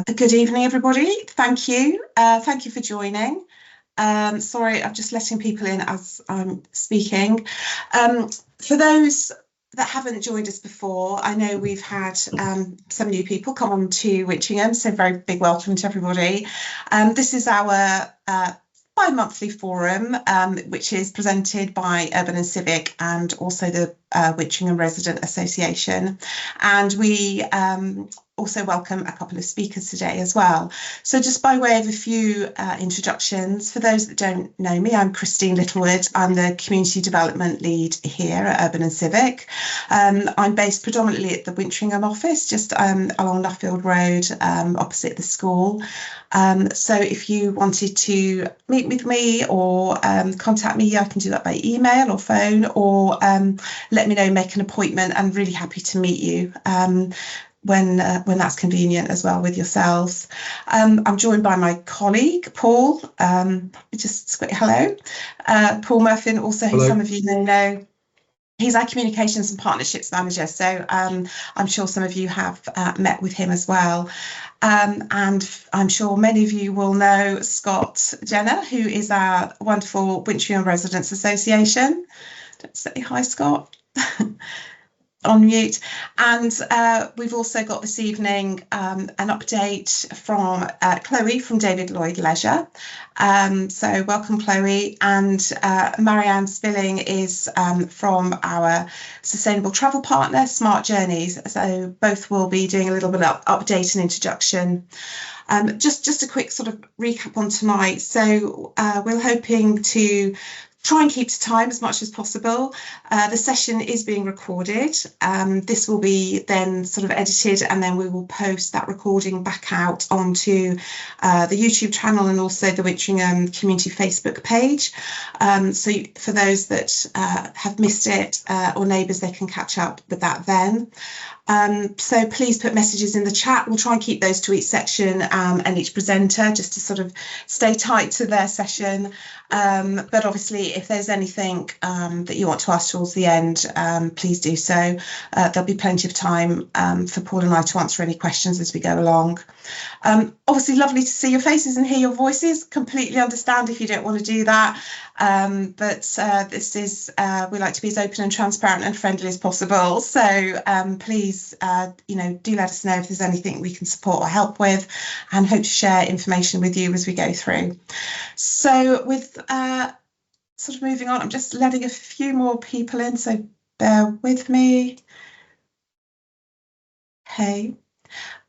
Good evening, everybody. Thank you. Thank you for joining. Sorry, I'm just letting people in as I'm speaking. For those that haven't joined us before, I know we've had some new people come on to Wintringham, so very big welcome to everybody. This is our bi-monthly forum, which is presented by Urban and Civic and also the Wintringham Resident Association. And we also welcome a couple of speakers today as well. So just by way of a few introductions, for those that don't know me, I'm Christine Littlewood. I'm the Community Development Lead here at Urban and Civic. I'm based predominantly at the Wintringham office, just along Nuffield Road, opposite the school. So if you wanted to meet with me or contact me, I can do that by email or phone, or let me know, make an appointment. I'm really happy to meet you when that's convenient as well with yourselves. I'm joined by my colleague, Paul. Just quick hello. Paul Murphy, also, who some of you may know. He's our Communications and Partnerships Manager, so I'm sure some of you have met with him as well. And I'm sure many of you will know Scott Jenner, who is our wonderful Wintringham Residents Association. Don't say hi, Scott. On mute. And we've also got this evening an update from Chloe from David Lloyd Leisure. So welcome, Chloe. And Marianne Spilling is from our sustainable travel partner, Smart Journeys. So both will be doing a little bit of update and introduction. Just a quick sort of recap on tonight. So we're hoping to try and keep to time as much as possible. The session is being recorded. This will be then sort of edited, and then we will post that recording back out onto the YouTube channel and also the Wintringham Community Facebook page. So for those that have missed it or neighbours, they can catch up with that then. So please put messages in the chat. We'll try and keep those to each section and each presenter, just to sort of stay tight to their session. But obviously, if there's anything that you want to ask towards the end, please do so. There'll be plenty of time for Paul and I to answer any questions as we go along. Obviously, lovely to see your faces and hear your voices. Completely understand if you don't want to do that. But this is, we like to be as open and transparent and friendly as possible. So please, do let us know if there's anything we can support or help with, and hope to share information with you as we go through. So with sort of moving on, I'm just letting a few more people in, so bear with me. Okay.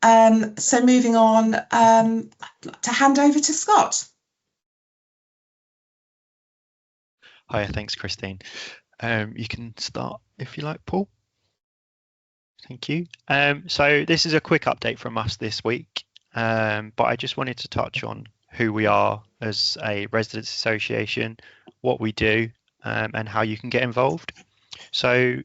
So moving on, I'd like to hand over to Scott. Hi, thanks, Christine. You can start if you like, Paul. Thank you. So this is a quick update from us this week, but I just wanted to touch on who we are as a residents association, what we do, and how you can get involved. So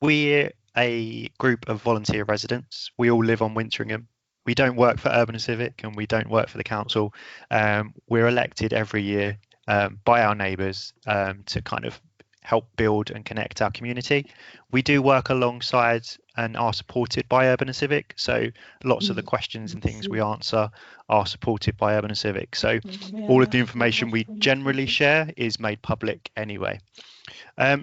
we're a group of volunteer residents. We all live on Wintringham. We don't work for Urban and Civic, and we don't work for the council. We're elected every year by our neighbours to kind of help build and connect our community. We do work alongside and are supported by Urban and Civic, so lots of the questions and things we answer are supported by Urban and Civic. So all of the information we generally share is made public anyway.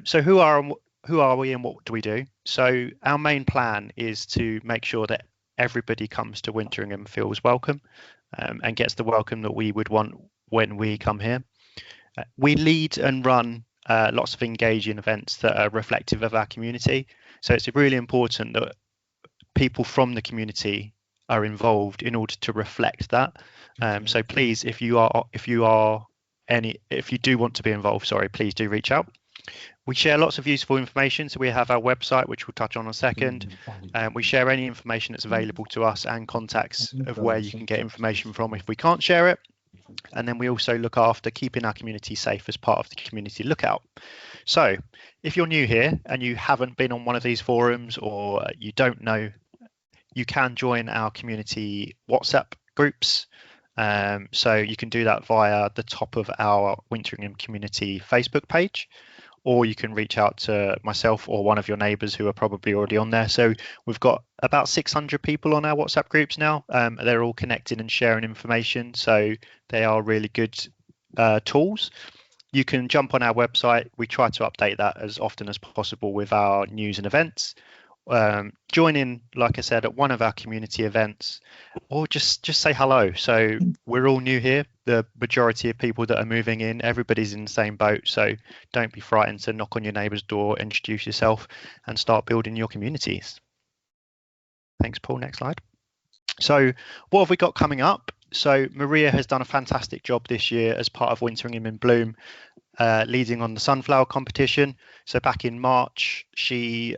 So who are we and what do we do? So our main plan is to make sure that everybody comes to Wintringham and feels welcome and gets the welcome that we would want when we come here. We lead and run lots of engaging events that are reflective of our community. So it's really important that people from the community are involved in order to reflect that. So please, if you do want to be involved, please do reach out. We share lots of useful information. So we have our website, which we'll touch on in a second. We share any information that's available to us and contacts of where you can get information from if we can't share it. And then we also look after keeping our community safe as part of the community lookout. So if you're new here and you haven't been on one of these forums, or you don't know, you can join our community WhatsApp groups. So you can do that via the top of our Wintringham community Facebook page, or you can reach out to myself or one of your neighbours who are probably already on there. So we've got about 600 people on our WhatsApp groups now. They're all connected and sharing information, so they are really good tools. You can jump on our website. We try to update that as often as possible with our news and events. Join in, like I said, at one of our community events, or just say hello. So we're all new here. The majority of people that are moving in, everybody's in the same boat. So don't be frightened to knock on your neighbour's door, introduce yourself, and start building your communities. Thanks, Paul. Next slide. So what have we got coming up? So Maria has done a fantastic job this year as part of Wintringham in Bloom, leading on the sunflower competition. So back in March, she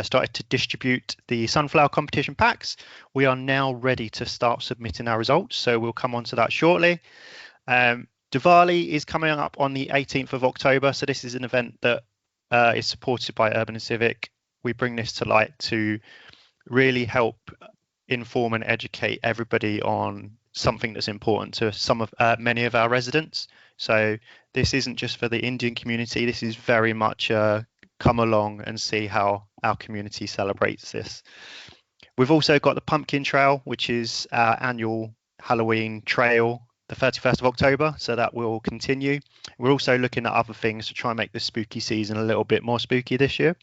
started to distribute the sunflower competition packs. We are now ready to start submitting our results, so we'll come on to that shortly. Diwali is coming up on the 18th of October, so this is an event that is supported by Urban and Civic. We bring this to light to really help inform and educate everybody on something that's important to many of our residents. So this isn't just for the Indian community, this is very much come along and see how our community celebrates this. We've also got the Pumpkin Trail, which is our annual Halloween trail, the 31st of October, so that will continue. We're also looking at other things to try and make the spooky season a little bit more spooky this year.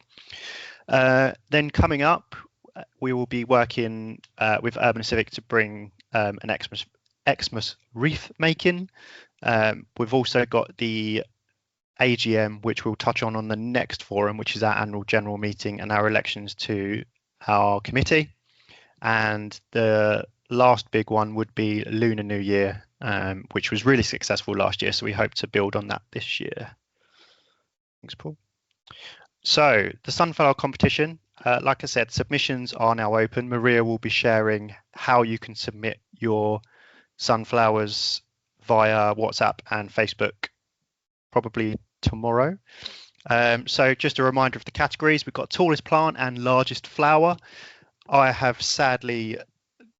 Then coming up, we will be working with Urban Civic to bring an Xmas wreath making. We've also got the AGM, which we'll touch on the next forum, which is our annual general meeting and our elections to our committee. And the last big one would be Lunar New Year, which was really successful last year. So we hope to build on that this year. Thanks, Paul. So the sunflower competition, like I said, submissions are now open. Maria will be sharing how you can submit your sunflowers via WhatsApp and Facebook probably tomorrow. So just a reminder of the categories. We've got tallest plant and largest flower. I have sadly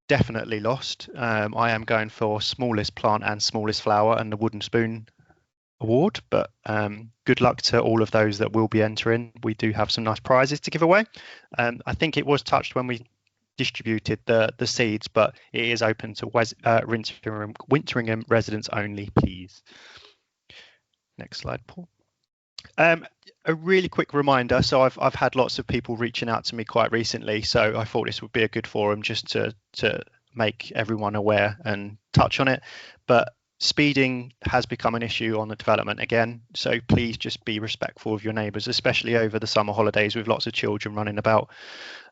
definitely lost. I am going for smallest plant and smallest flower and the wooden spoon award, but good luck to all of those that will be entering. We do have some nice prizes to give away. I think it was touched when we distributed the seeds, but it is open to Wintringham residents only, please. Next slide, Paul. A really quick reminder. So I've had lots of people reaching out to me quite recently, so I thought this would be a good forum just to make everyone aware and touch on it. But speeding has become an issue on the development again, so please just be respectful of your neighbours, especially over the summer holidays with lots of children running about,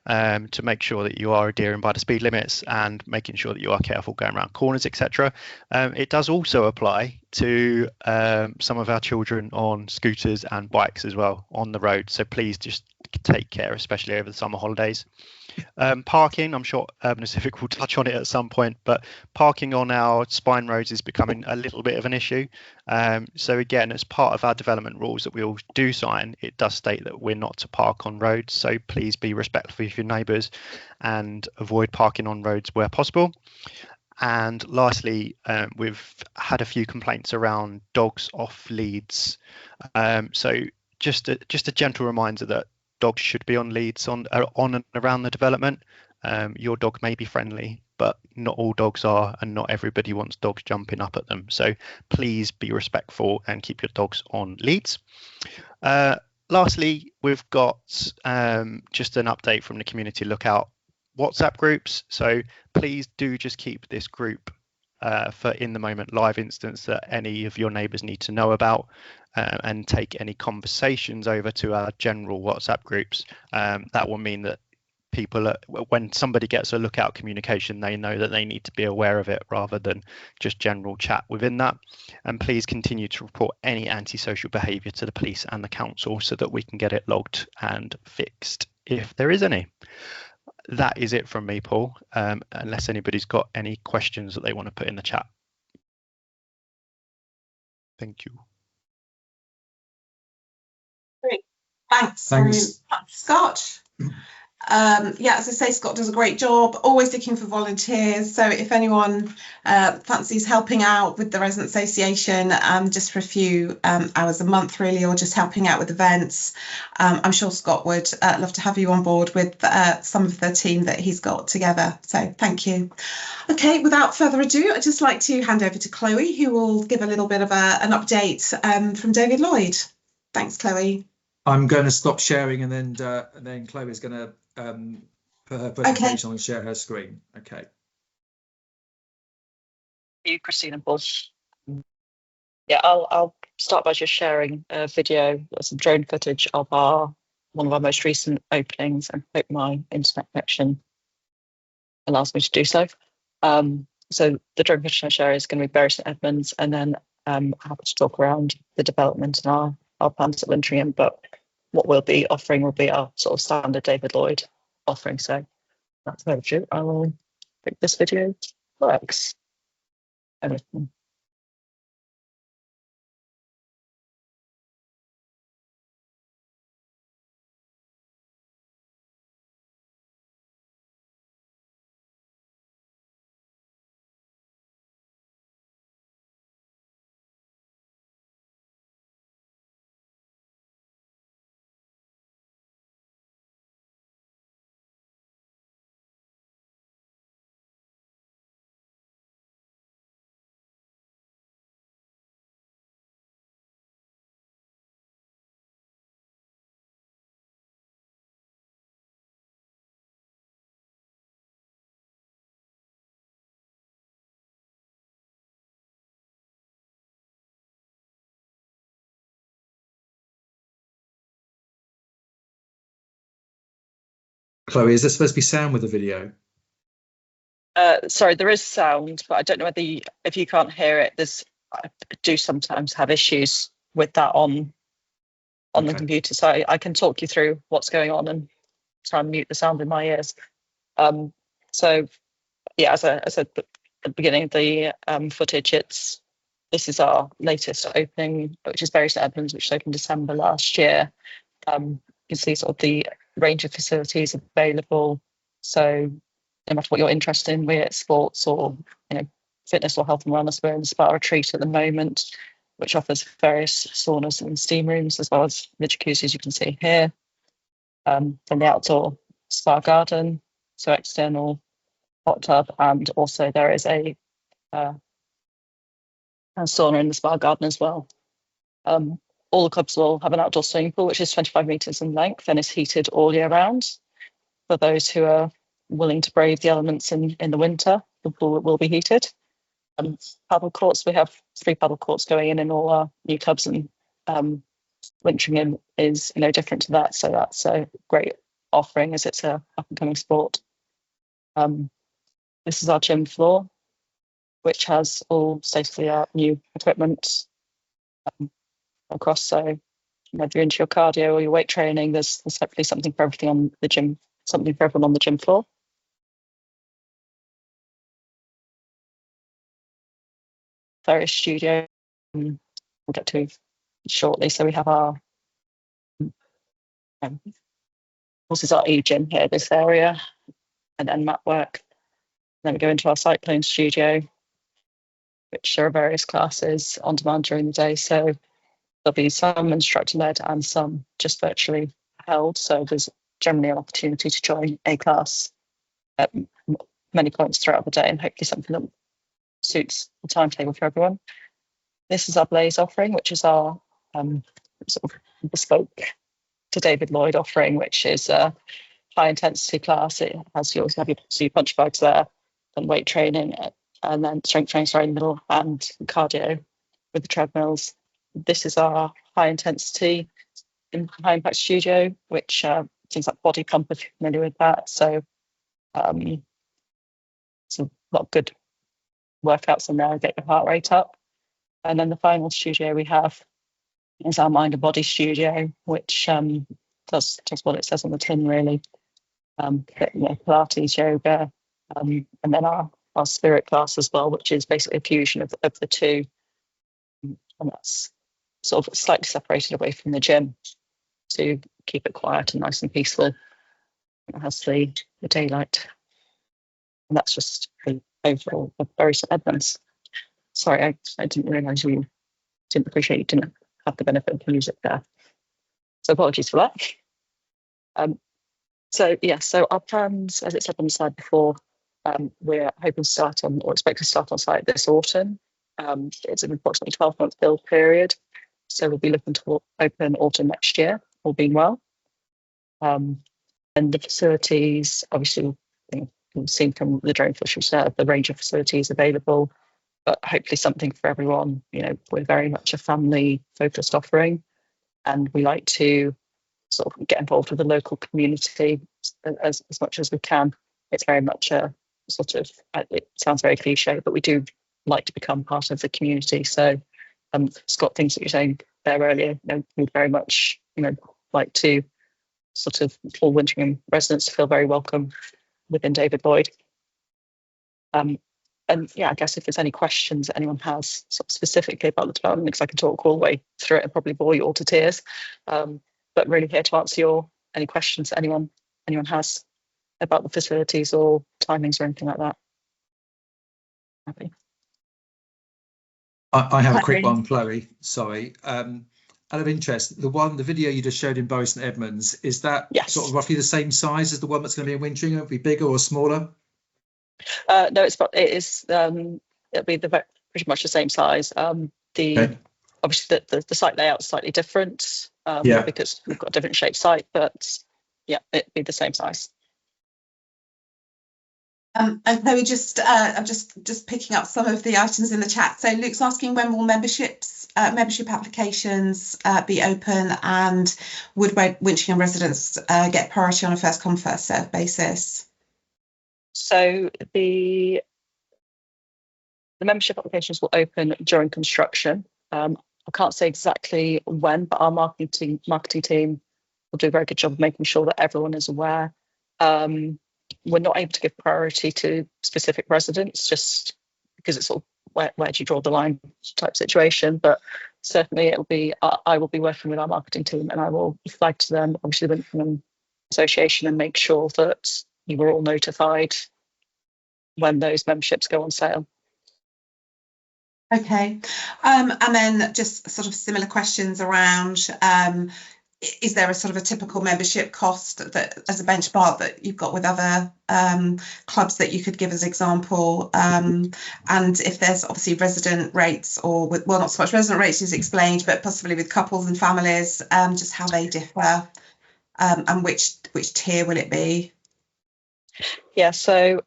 to make sure that you are adhering by the speed limits and making sure that you are careful going around corners, etc. It does also apply to some of our children on scooters and bikes as well on the road, so please just take care, especially over the summer holidays. Parking, I'm sure Urban and Civic will touch on it at some point, but parking on our spine roads is becoming a little bit of an issue. So again, as part of our development rules that we all do sign, it does state that we're not to park on roads, so please be respectful of your neighbours and avoid parking on roads where possible. And lastly, we've had a few complaints around dogs off leads. So just a gentle reminder that dogs should be on leads on and around the development. Your dog may be friendly, but not all dogs are, and not everybody wants dogs jumping up at them. So please be respectful and keep your dogs on leads. Lastly, we've got just an update from the Community Lookout WhatsApp groups. So please do just keep this group for in the moment live instance that any of your neighbours need to know about, and take any conversations over to our general WhatsApp groups. That will mean that people, when somebody gets a lookout communication, they know that they need to be aware of it rather than just general chat within that. And please continue to report any antisocial behaviour to the police and the council so that we can get it logged and fixed if there is any. That is it from me, Paul, unless anybody's got any questions that they want to put in the chat. Thank you. Great. Thanks. Scott. Yeah, as I say, Scott does a great job, always looking for volunteers. So if anyone fancies helping out with the Resident Association, just for a few hours a month, really, or just helping out with events, I'm sure Scott would love to have you on board with some of the team that he's got together. So thank you. Okay, without further ado, I'd just like to hand over to Chloe, who will give a little bit of an update from David Lloyd. Thanks, Chloe. I'm going to stop sharing, and then Chloe's going to put her presentation on and share her screen. Okay. Thank you, Christine and Paul. Yeah, I'll start by just sharing a video, some drone footage of one of our most recent openings, and hope my internet connection allows me to do so. So the drone footage I share is going to be Bury St Edmunds, and then I'm happy to talk around the development and our plans at Wintringham, but what we'll be offering will be our sort of standard David Lloyd offering. So that's an overview. I will think this video works. Everything. Chloe, is there supposed to be sound with the video? Sorry, there is sound, but I don't know whether if you can't hear it, I do sometimes have issues with that on the computer. So I can talk you through what's going on and try and mute the sound in my ears. So yeah, as I said at the beginning of the footage, this is our latest opening, which is Bury St Edmunds, which opened December last year. You can see sort of the range of facilities available. So no matter what you're interested in, be it sports or fitness or health and wellness, we're in the spa retreat at the moment, which offers various saunas and steam rooms, as well as the jacuzzi, as you can see here. From the outdoor spa garden, so external hot tub, and also there is a sauna in the spa garden as well. All the clubs will have an outdoor swimming pool, which is 25 metres in length and is heated all year round. For those who are willing to brave the elements in the winter, the pool will be heated. Paddle courts, we have 3 paddle courts going in all our new clubs, and Wintringham is different to that, so that's a great offering as it's a up and coming sport. This is our gym floor, which has all state-of-the-art new equipment across. So whether you're into your cardio or your weight training, there's hopefully something for everything on the gym, something for everyone on the gym floor. Various studio we'll get to shortly. So we have our this is our e-gym here, this area, and then mat work. Then we go into our cycling studio, which there are various classes on demand during the day. So there'll be some instructor led and some just virtually held. So there's generally an opportunity to join a class at many points throughout the day, and hopefully something that suits the timetable for everyone. This is our Blaze offering, which is our sort of bespoke to David Lloyd offering, which is a high intensity class. It has, you always have your punch bags there, and weight training, and then strength training right in the middle, and cardio with the treadmills. This is our high intensity in high impact studio, which things like body pump, if you're familiar with that. So it's a lot of good workouts in there, get your heart rate up. And then the final studio we have is our mind and body studio, which does what it says on the tin, really. Pilates, yoga, and then our spirit class as well, which is basically a fusion of the two. And that's sort of slightly separated away from the gym to keep it quiet and nice and peaceful. It has the daylight. And that's just the overall of Bury St Edmunds. Sorry, I didn't realise you didn't appreciate you didn't have the benefit of the music there. So apologies for that. So our plans, as it said on the slide before, we're hoping to start on, or expect to start on site this autumn. It's an approximately 12-month build period. So we'll be looking to open autumn next year, all being well. And the facilities, obviously, you've seen from the drone footage we said, the range of facilities available, but hopefully something for everyone. We're very much a family-focused offering, and we like to sort of get involved with the local community as much as we can. It's very much a sort of, it sounds very cliche, but we do like to become part of the community. So Scott, things that you're saying there earlier, we'd very much, like to sort of all Wintringham residents to feel very welcome within David Lloyd. And yeah, I guess if there's any questions that anyone has sort of specifically about the development, because I can talk all the way through it and probably bore you all to tears. But really here to answer any questions that anyone has about the facilities or timings or anything like that. Happy. I have a quick one, Chloe. Sorry. Out of interest, the video you just showed in Bury St Edmunds, is that sort of roughly the same size as the one that's going to be in Wintringham? It'll be bigger or smaller? No, it is. It'll be pretty much the same size. Obviously the site layout is slightly different because we've got a different shaped site, but yeah, it'd be the same size. And Chloe, I'm just picking up some of the items in the chat. So Luke's asking, when will membership applications be open, and would Wintringham residents get priority on a first come first served basis? So the membership applications will open during construction. I can't say exactly when, but our marketing team will do a very good job of making sure that everyone is aware. We're not able to give priority to specific residents just because it's sort of where do you draw the line type situation. But certainly it'll be, I will be working with our marketing team, and I will flag to them, obviously the Wintringham Association, and make sure that you were all notified when those memberships go on sale. Okay, and then just sort of similar questions around, is there a sort of a typical membership cost that, as a benchmark, that you've got with other clubs that you could give as example? And if there's obviously resident rates, or with, well, not so much resident rates is explained, but possibly with couples and families, just how they differ, and which tier will it be? Yeah, so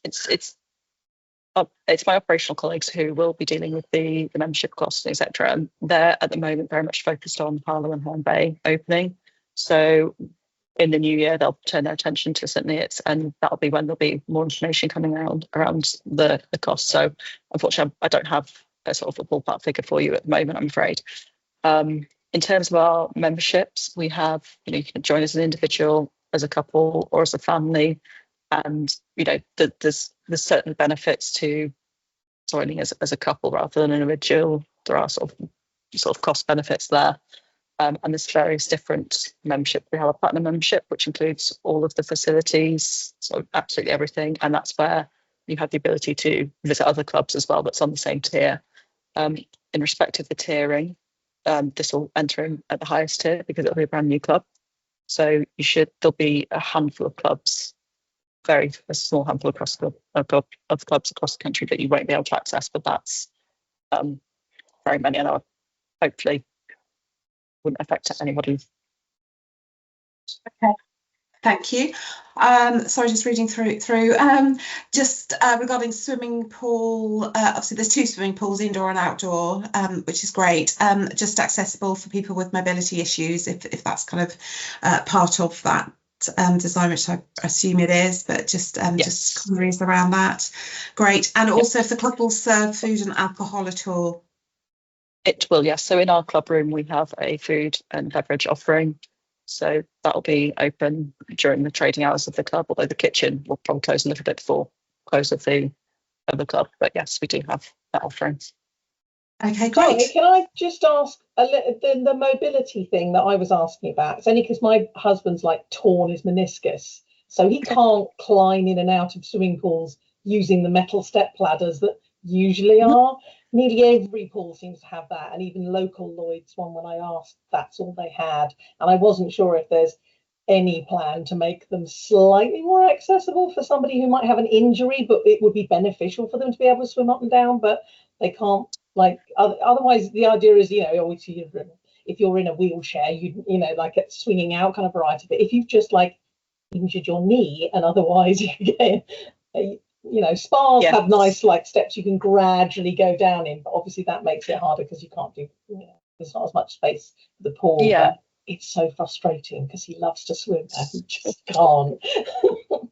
it's my operational colleagues who will be dealing with the membership costs, etc. And they're at the moment very much focused on Harlow and Herne Bay opening. So in the new year, they'll turn their attention to St Neots, and that'll be when there'll be more information coming around the cost. So unfortunately, I don't have a sort of a ballpark figure for you at the moment, I'm afraid. In terms of our memberships, we have, you can join as an individual, as a couple, or as a family. And there's certain benefits to joining as a couple rather than an individual. There are sort of cost benefits there, and there's various different membership. We have a platinum membership, which includes all of the facilities, so absolutely everything, and that's where you have the ability to visit other clubs as well. That's on the same tier. In respect of the tiering, this will enter in at the highest tier because it'll be a brand new club. So there'll be a handful of clubs. A small handful across of clubs across the country that you won't be able to access, but that's very many, and hopefully wouldn't affect anybody. Okay, thank you. Sorry, just reading through. Just regarding swimming pool, obviously there's 2 swimming pools, indoor and outdoor, which is great. Just accessible for people with mobility issues, if that's kind of part of that design, which I assume it is, but just queries around that. Great. And also if the club will serve food and alcohol at all? It will, yes. So in our club room we have a food and beverage offering, so that'll be open during the trading hours of the club, although the kitchen will probably close a little bit before close of the club. But yes, we do have that offering. Okay, great. Can I just ask, the mobility thing that I was asking about, it's only because my husband's like torn his meniscus, so he can't climb in and out of swimming pools using the metal step ladders that usually are. Nearly every pool seems to have that, and even local Lloyd's one, when I asked, that's all they had. And I wasn't sure if there's any plan to make them slightly more accessible for somebody who might have an injury, but it would be beneficial for them to be able to swim up and down, but they can't. Like otherwise, the idea is, obviously, if you're in a wheelchair, like it's swinging out kind of variety. But if you've just like injured your knee and otherwise you get, spas have nice like steps you can gradually go down in, but obviously that makes it harder because you can't do, there's not as much space for the pool. Yeah. But it's so frustrating because he loves to swim and he just can't.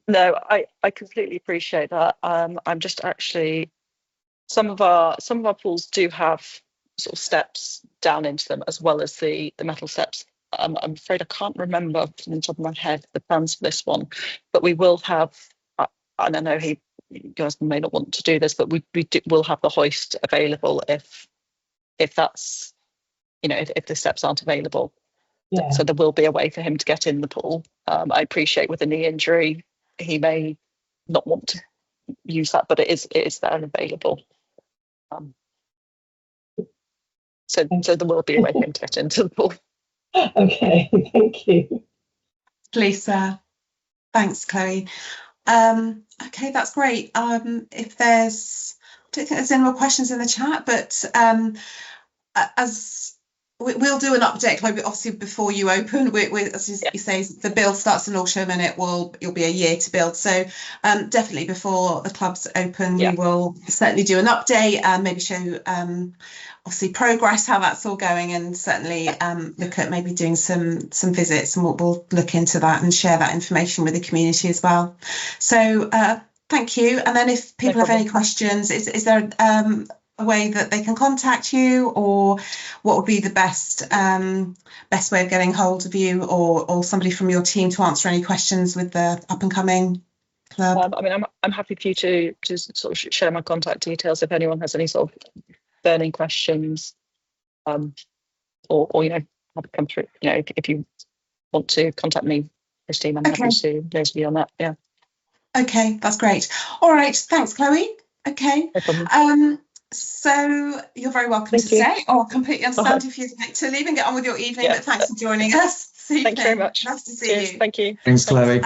No, I completely appreciate that. I'm just actually, some of our pools do have sort of steps down into them as well as the metal steps. I'm afraid I can't remember from the top of my head the plans for this one, but we will have, and I know you guys may not want to do this, but we will have the hoist available if that's, if the steps aren't available. Yeah. So there will be a way for him to get in the pool. I appreciate with a knee injury, he may not want to use that, but it is there and available. So there will be a way for him to get into the pool. Okay, thank you. Lisa, thanks, Chloe. Okay, that's great. If there's, I don't think there's any more questions in the chat, but as we'll do an update, like obviously before you open, as you say, the build starts in Lewisham and it'll be a year to build. So definitely before the clubs open, we will certainly do an update and maybe show obviously progress, how that's all going, and certainly look at maybe doing some visits, and we'll look into that and share that information with the community as well. So thank you. And then if people have any questions, is there a way that they can contact you, or what would be the best way of getting hold of you or somebody from your team to answer any questions with the up and coming club? I mean, I'm happy for you to sort of share my contact details if anyone has any sort of burning questions, or have it come through. If you want to contact me, Christine, I'm happy to liaise with you on that. Yeah. Okay, that's great. All right, thanks, Chloe. Okay. No problem. So you're very welcome to stay, or completely understand if you'd like to leave and get on with your evening, but thanks for joining us. Thank you very much. Nice to see you. Thank you. Thanks, Chloe.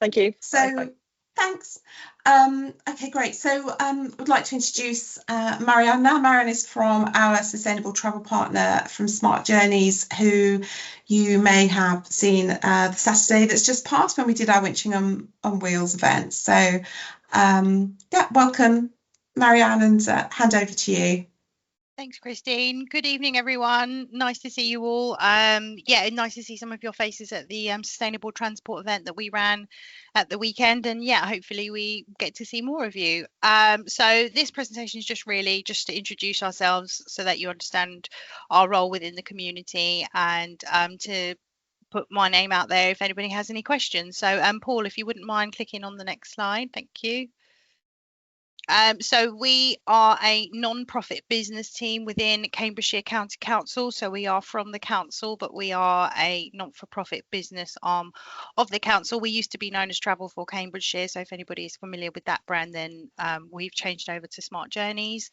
Thank you. So bye. Thanks. Okay, great. So would like to introduce Marianne now. Marianne is from our Sustainable Travel Partner from Smart Journeys, who you may have seen the Saturday that's just passed when we did our Wintringham on Wheels event. So welcome, Marianne, and hand over to you. Thanks, Christine. Good evening, everyone. Nice to see you all. Nice to see some of your faces at the Sustainable Transport event that we ran at the weekend. And hopefully we get to see more of you. So this presentation is just to introduce ourselves so that you understand our role within the community, and to put my name out there if anybody has any questions. So Paul, if you wouldn't mind clicking on the next slide. Thank you. So we are a non-profit business team within Cambridgeshire County Council. So we are from the council, but we are a not-for-profit business arm of the council. We used to be known as Travel for Cambridgeshire. So if anybody is familiar with that brand, then we've changed over to Smart Journeys.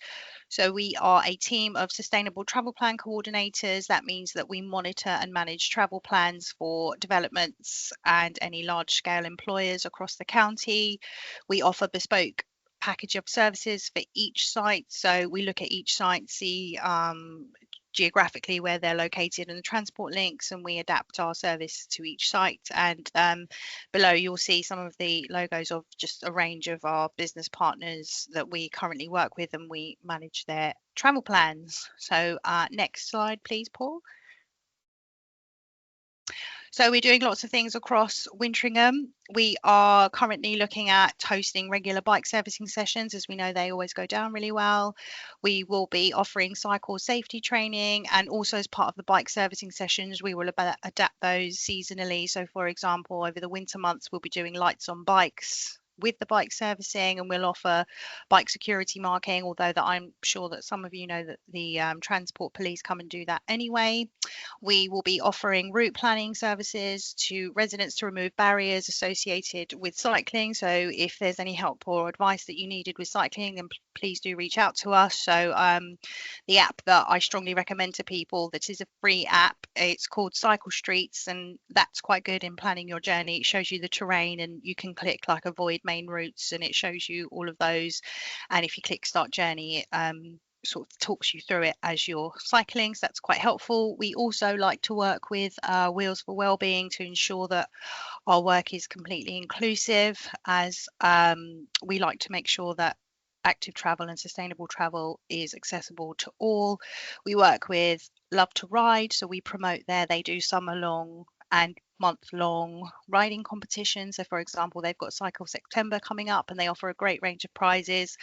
So we are a team of sustainable travel plan coordinators. That means that we monitor and manage travel plans for developments and any large-scale employers across the county. We offer bespoke package of services for each site. So we look at each site, see geographically where they're located and the transport links, and we adapt our service to each site. And below you'll see some of the logos of just a range of our business partners that we currently work with, and we manage their travel plans. So next slide, please, Paul. So we're doing lots of things across Wintringham. We are currently looking at hosting regular bike servicing sessions. As we know, they always go down really well. We will be offering cycle safety training, and also as part of the bike servicing sessions, we will adapt those seasonally. So for example, over the winter months, we'll be doing lights on bikes with the bike servicing, and we'll offer bike security marking, although that I'm sure that some of you know that the transport police come and do that anyway. We will be offering route planning services to residents to remove barriers associated with cycling. So if there's any help or advice that you needed with cycling, then please do reach out to us. So the app that I strongly recommend to people, that is a free app, it's called Cycle Streets, and that's quite good in planning your journey. It shows you the terrain, and you can click like avoid main routes, and it shows you all of those. And if you click start journey, it sort of talks you through it as you're cycling, so that's quite helpful. We also like to work with Wheels for Wellbeing to ensure that our work is completely inclusive, as we like to make sure that active travel and sustainable travel is accessible to all. We work with Love to Ride, so we promote there. They do summer long and month-long riding competitions. So for example, they've got Cycle September coming up, and they offer a great range of prizes.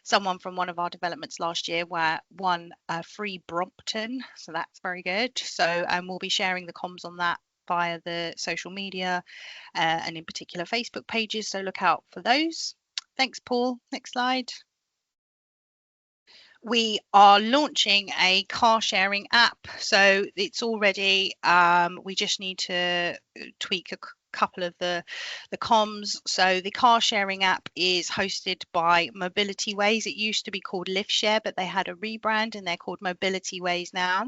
Someone from one of our developments last year won a free Brompton, so that's very good. So we'll be sharing the comms on that via the social media and in particular Facebook pages, so look out for those. Thanks, Paul. Next slide. We are launching a car sharing app, so it's already we just need to tweak a couple of the comms. So the car sharing app is hosted by Mobility Ways. It used to be called Lift Share, but they had a rebrand and they're called Mobility Ways now.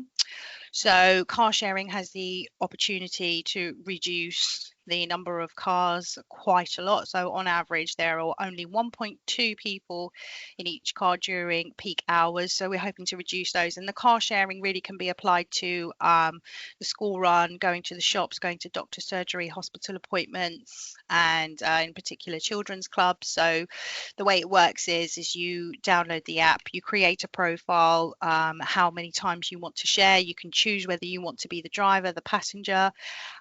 So car sharing has the opportunity to reduce the number of cars quite a lot. So on average, there are only 1.2 people in each car during peak hours. So we're hoping to reduce those. And the car sharing really can be applied to the school run, going to the shops, going to doctor surgery, hospital appointments, and in particular children's clubs. So the way it works is you download the app, you create a profile, how many times you want to share. You can choose whether you want to be the driver, the passenger.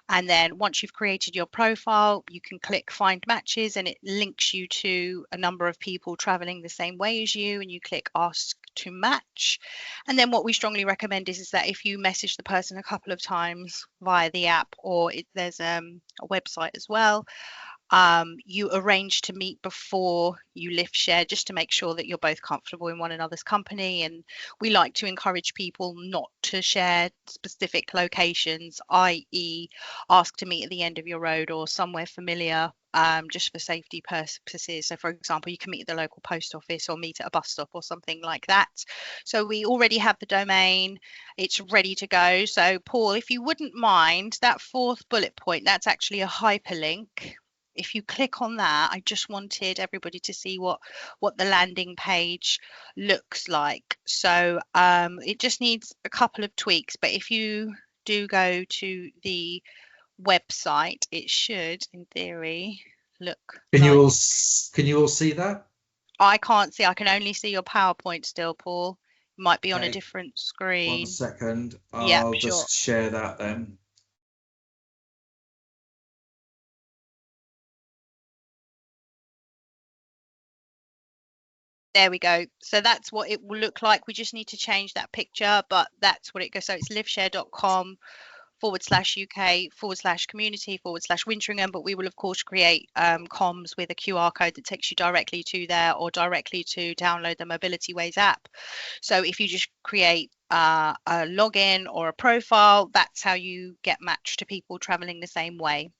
And then once you've created your profile, you can click find matches, and it links you to a number of people traveling the same way as you, and you click ask to match. And then what we strongly recommend is that if you message the person a couple of times via the app, or there's a website as well, you arrange to meet before you lift share, just to make sure that you're both comfortable in one another's company. And we like to encourage people not to share specific locations, i.e. ask to meet at the end of your road or somewhere familiar, just for safety purposes. So for example, you can meet at the local post office or meet at a bus stop or something like that. So we already have the domain, it's ready to go. So Paul, if you wouldn't mind, that fourth bullet point, that's actually a hyperlink. If you click on that, I just wanted everybody to see what the landing page looks like. So it just needs a couple of tweaks, but if you do go to the website, it should, in theory, look. Can you all see that? I can't see. I can only see your PowerPoint still, Paul. It might be on a different screen. 1 second. I'll just share that then. There we go. So that's what it will look like. We just need to change that picture, but that's what it goes. So it's liveshare.com/UK/community/Wintringham, but we will of course create comms with a QR code that takes you directly to there, or directly to download the Mobility Ways app. So if you just create a login or a profile, that's how you get matched to people traveling the same way.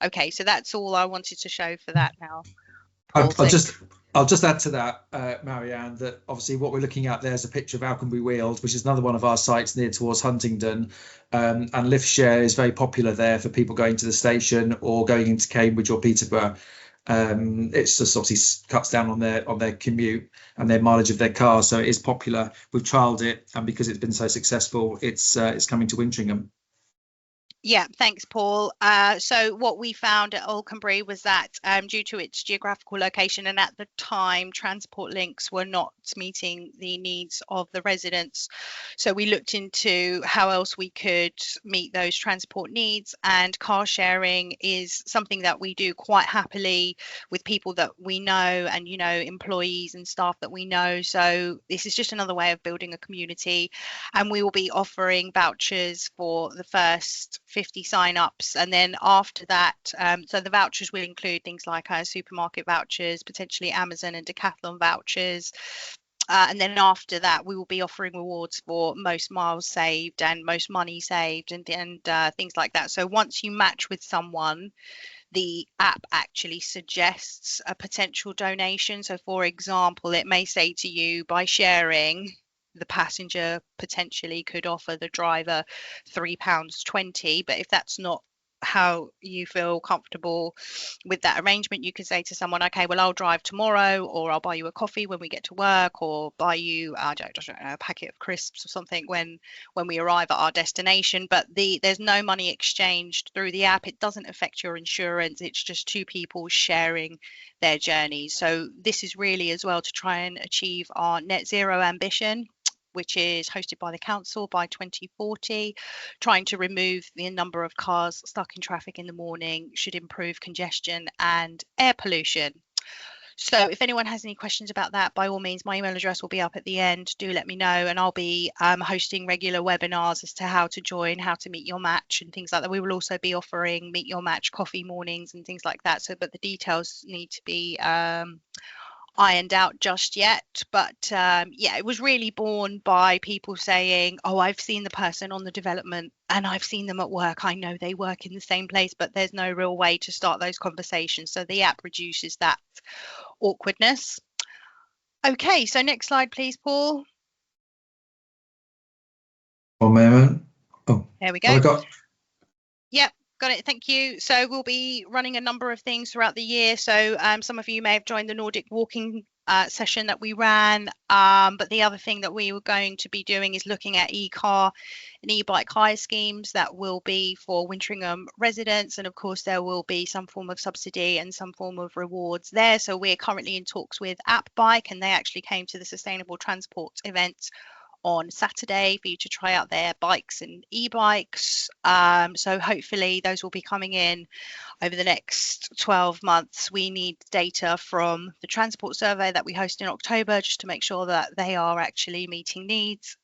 Okay, so that's all I wanted to show for that now. I'll just add to that, Marianne, that obviously what we're looking at there is a picture of Alconbury Weald, which is another one of our sites near towards Huntingdon, and Lift Share is very popular there for people going to the station or going into Cambridge or Peterborough. It's just obviously cuts down on their commute and their mileage of their car, so it is popular. We've trialled it, and because it's been so successful, it's coming to Wintringham. Yeah, thanks, Paul. So what we found at Alconbury was that due to its geographical location, and at the time transport links were not meeting the needs of the residents, so we looked into how else we could meet those transport needs, and car sharing is something that we do quite happily with people that we know, and employees and staff that we know. So this is just another way of building a community, and we will be offering vouchers for the first 50 sign-ups, and then after that, so the vouchers will include things like supermarket vouchers, potentially Amazon and Decathlon vouchers. And then after that, we will be offering rewards for most miles saved and most money saved and things like that. So once you match with someone, the app actually suggests a potential donation. So for example, it may say to you, by sharing, the passenger potentially could offer the driver £3.20. But if that's not how you feel comfortable with that arrangement, you could say to someone, okay, well, I'll drive tomorrow, or I'll buy you a coffee when we get to work, or buy you I don't know, a packet of crisps or something when we arrive at our destination. But there's no money exchanged through the app. It doesn't affect your insurance. It's just two people sharing their journeys. So this is really as well to try and achieve our net zero ambition, which is hosted by the council by 2040. Trying to remove the number of cars stuck in traffic in the morning should improve congestion and air pollution. So if anyone has any questions about that, by all means, my email address will be up at the end. Do let me know, and I'll be hosting regular webinars as to how to join, how to meet your match and things like that. We will also be offering meet your match coffee mornings and things like that. So, but the details need to be ironed out just yet. But yeah, it was really born by people saying, oh, I've seen the person on the development and I've seen them at work. I know they work in the same place, but there's no real way to start those conversations. So the app reduces that awkwardness. Okay, so next slide, please, Paul. One moment. Oh, there we go. Yep. Got it. Thank you. So we'll be running a number of things throughout the year. So some of you may have joined the Nordic walking session that we ran. But the other thing that we were going to be doing is looking at e-car and e-bike hire schemes that will be for Wintringham residents. And of course, there will be some form of subsidy and some form of rewards there. So we're currently in talks with Bike, and they actually came to the Sustainable Transport event on Saturday for you to try out their bikes and e-bikes. So hopefully those will be coming in over the next 12 months. We need data from the transport survey that we host in October just to make sure that they are actually meeting needs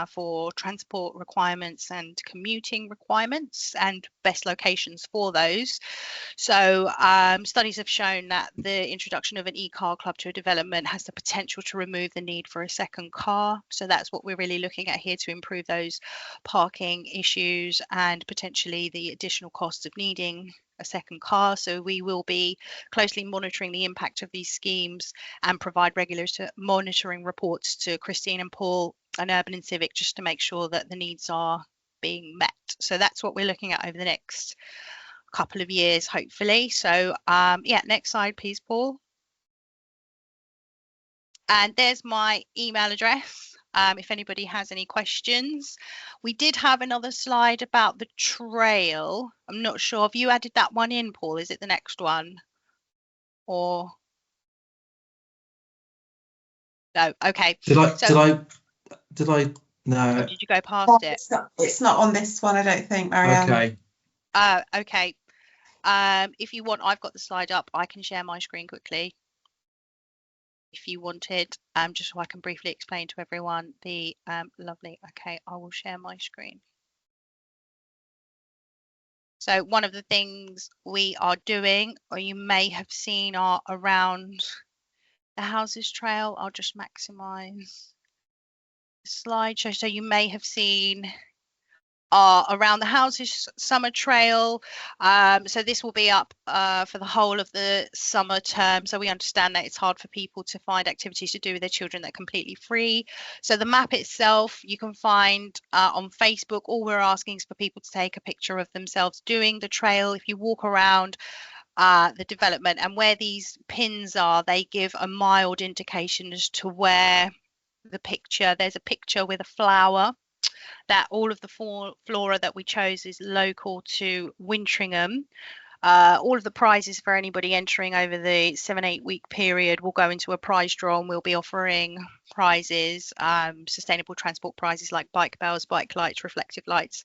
for transport requirements and commuting requirements and best locations for those. So studies have shown that the introduction of an e-car club to a development has the potential to remove the need for a second car. So that's what we're really looking at here, to improve those parking issues and potentially the additional costs of needing a second car. So we will be closely monitoring the impact of these schemes and provide regular monitoring reports to Christine and Paul and Urban and Civic just to make sure that the needs are being met. So that's what we're looking at over the next couple of years, hopefully. So yeah, next slide, please, Paul. And there's my email address. If anybody has any questions. We did have another slide about the trail. I'm not sure. Have you added that one in, Paul? Is it the next one? Or no? Okay. Did I? No. Did you go past it? It's not on this one, I don't think, Marianne. Okay. Okay. If you want, I've got the slide up. I can share my screen quickly if you wanted, just so I can briefly explain to everyone the lovely. Okay, I will share my screen. So one of the things we are doing, or you may have seen, are around the houses trail. I'll just maximize the slideshow. So you may have seen around the houses summer trail. So this will be up for the whole of the summer term. So we understand that it's hard for people to find activities to do with their children that are completely free. So the map itself you can find on Facebook. All we're asking is for people to take a picture of themselves doing the trail. If you walk around the development, and where these pins are, they give a mild indication as to where the picture, there's a picture with a flower. That all of the flora that we chose is local to Wintringham. All of the prizes for anybody entering over the 7-8 week period will go into a prize draw, and we'll be offering prizes, sustainable transport prizes like bike bells, bike lights, reflective lights,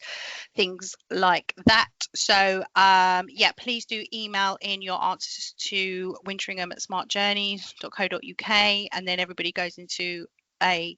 things like that. So yeah, please do email in your answers to wintringham@smartjourneys.co.uk, and then everybody goes into a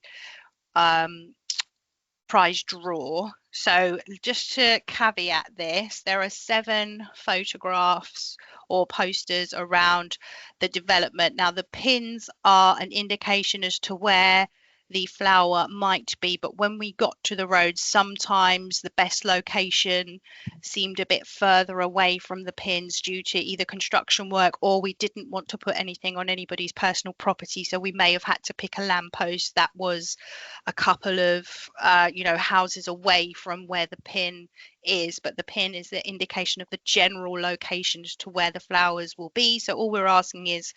prize draw. So just to caveat this, there are 7 photographs or posters around the development. Now, the pins are an indication as to where the flower might be, but when we got to the road, sometimes the best location seemed a bit further away from the pins due to either construction work, or we didn't want to put anything on anybody's personal property, so we may have had to pick a lamppost that was a couple of houses away from where the pin is, but the pin is the indication of the general locations to where the flowers will be. So all we're asking is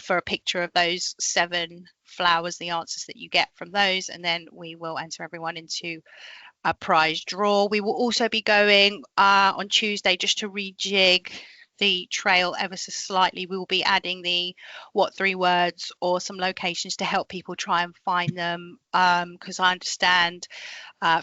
for a picture of those 7 flowers, the answers that you get from those, and then we will enter everyone into a prize draw. We will also be going on Tuesday, just to rejig the trail ever so slightly. We will be adding the what 3 words or some locations to help people try and find them, because I understand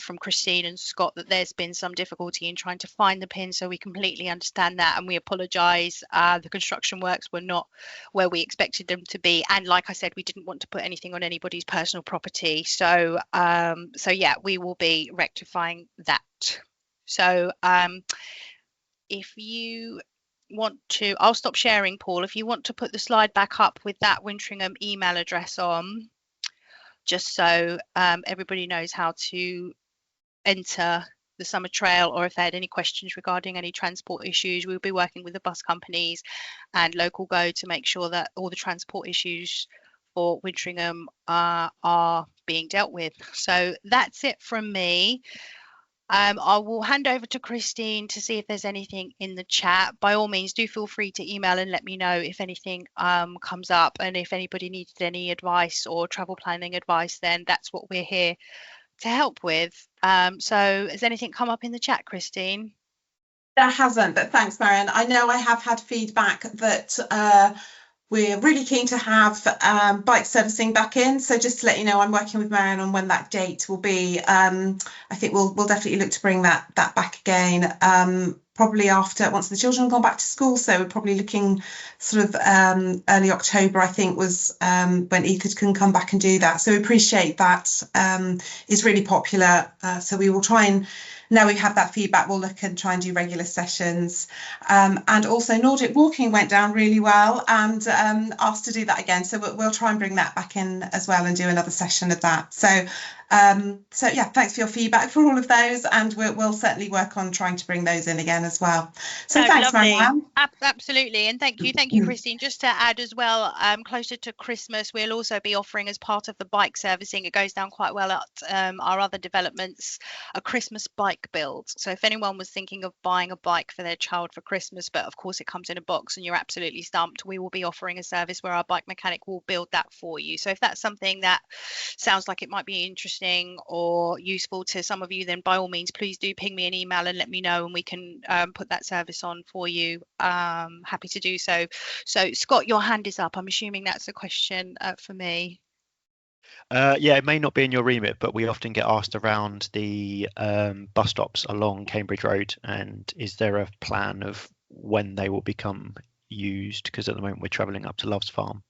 from Christine and Scott that there's been some difficulty in trying to find the pin, so we completely understand that, and we apologise. The construction works were not where we expected them to be, and like I said, we didn't want to put anything on anybody's personal property, so yeah, we will be rectifying that. So if you want to, I'll stop sharing, Paul. If you want to put the slide back up with that Wintringham email address on, just so everybody knows how to enter the summer trail, or if they had any questions regarding any transport issues, we'll be working with the bus companies and Local Go to make sure that all the transport issues for Wintringham are being dealt with. So that's it from me. I will hand over to Christine to see if there's anything in the chat. By all means, do feel free to email and let me know if anything comes up, and if anybody needed any advice or travel planning advice, then that's what we're here to help with. So has anything come up in the chat, Christine? There hasn't, but thanks, Marianne. I know I have had feedback that we're really keen to have bike servicing back in. So just to let you know, I'm working with Marianne on when that date will be. I think we'll definitely look to bring that back again, probably after, once the children have gone back to school. So we're probably looking sort of early October, I think, was when Ethan can come back and do that. So we appreciate that. Is really popular. So we will try and, now we have that feedback, we'll look and try and do regular sessions. And also Nordic walking went down really well, and asked to do that again. So we'll try and bring that back in as well and do another session of that. So yeah, thanks for your feedback for all of those, and we'll certainly work on trying to bring those in again as well. So thanks, Marianne. Absolutely, and thank you, Christine. Just to add as well, closer to Christmas, we'll also be offering, as part of the bike servicing, it goes down quite well at our other developments, a Christmas bike build. So if anyone was thinking of buying a bike for their child for Christmas, but of course it comes in a box and you're absolutely stumped, we will be offering a service where our bike mechanic will build that for you. So if that's something that sounds like it might be interesting or useful to some of you, then by all means, please do ping me an email and let me know, and we can put that service on for you. Happy to do so. So Scott, your hand is up. I'm assuming that's a question for me. Yeah, it may not be in your remit, but we often get asked around the bus stops along Cambridge Road, and is there a plan of when they will become used? Because at the moment we're travelling up to Love's Farm.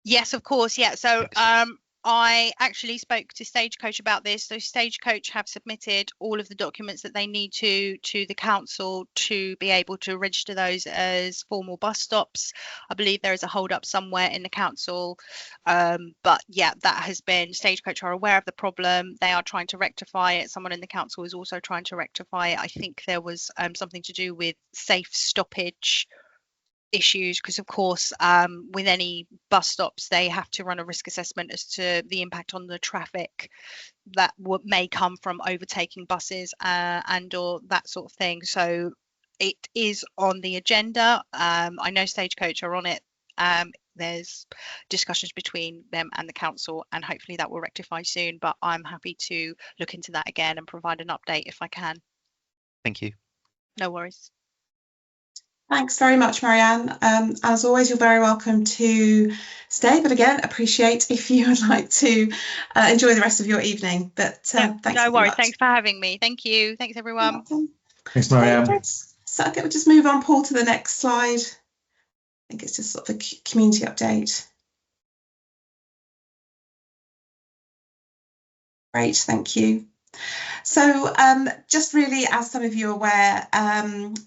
Yes, of course. Yeah. So I actually spoke to Stagecoach about this. So Stagecoach have submitted all of the documents that they need to the council to be able to register those as formal bus stops. I believe there is a hold up somewhere in the council, but yeah, that has been, Stagecoach are aware of the problem. They are trying to rectify it. Someone in the council is also trying to rectify it. I think there was something to do with safe stoppage issues, because of course with any bus stops they have to run a risk assessment as to the impact on the traffic that may come from overtaking buses and or that sort of thing. So it is on the agenda. I know Stagecoach are on it. There's discussions between them and the council, and hopefully that will rectify soon, but I'm happy to look into that again and provide an update if I can. Thank you. No worries. Thanks very much, Marianne. As always, you're very welcome to stay, but again, appreciate if you would like to enjoy the rest of your evening. But thanks. No worries. Thanks for having me. Thank you. Thanks, everyone. Thanks, Marianne. So I think we'll just move on, Paul, to the next slide. I think it's just sort of a community update. Great, thank you. So just really, as some of you are aware,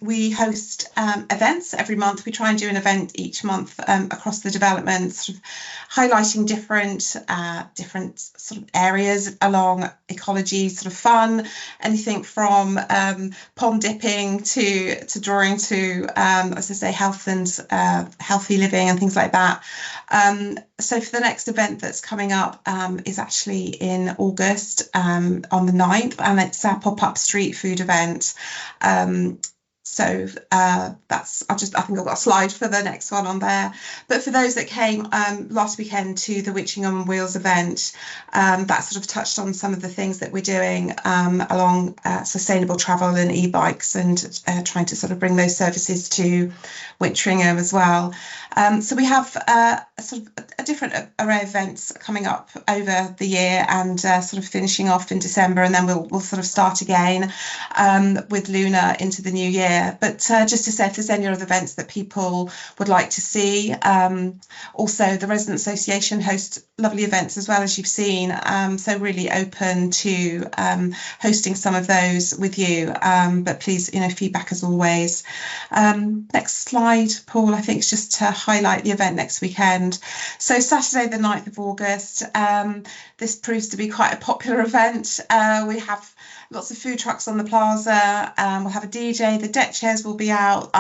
we host events every month. We try and do an event each month across the development, sort of highlighting different sort of areas along ecology, sort of fun, anything from pond dipping to drawing to, as I say, health and healthy living and things like that. So for the next event that's coming up is actually in August on the 9th, and it's our pop-up street food event. So that's, I think I've got a slide for the next one on there. But for those that came last weekend to the Wintringham on Wheels event, that sort of touched on some of the things that we're doing along sustainable travel and e-bikes, and trying to sort of bring those services to Wintringham as well. So we have sort of a different array of events coming up over the year, and sort of finishing off in December, and then we'll sort of start again with Luna into the new year. But just to say, if there's any other events that people would like to see, also the Resident Association hosts lovely events as well, as you've seen, so really open to hosting some of those with you, but please, feedback as always. Next slide, Paul. I think it's just to highlight the event next weekend. So Saturday the 9th of August, this proves to be quite a popular event. We have lots of food trucks on the plaza. We'll have a DJ. The deck chairs will be out.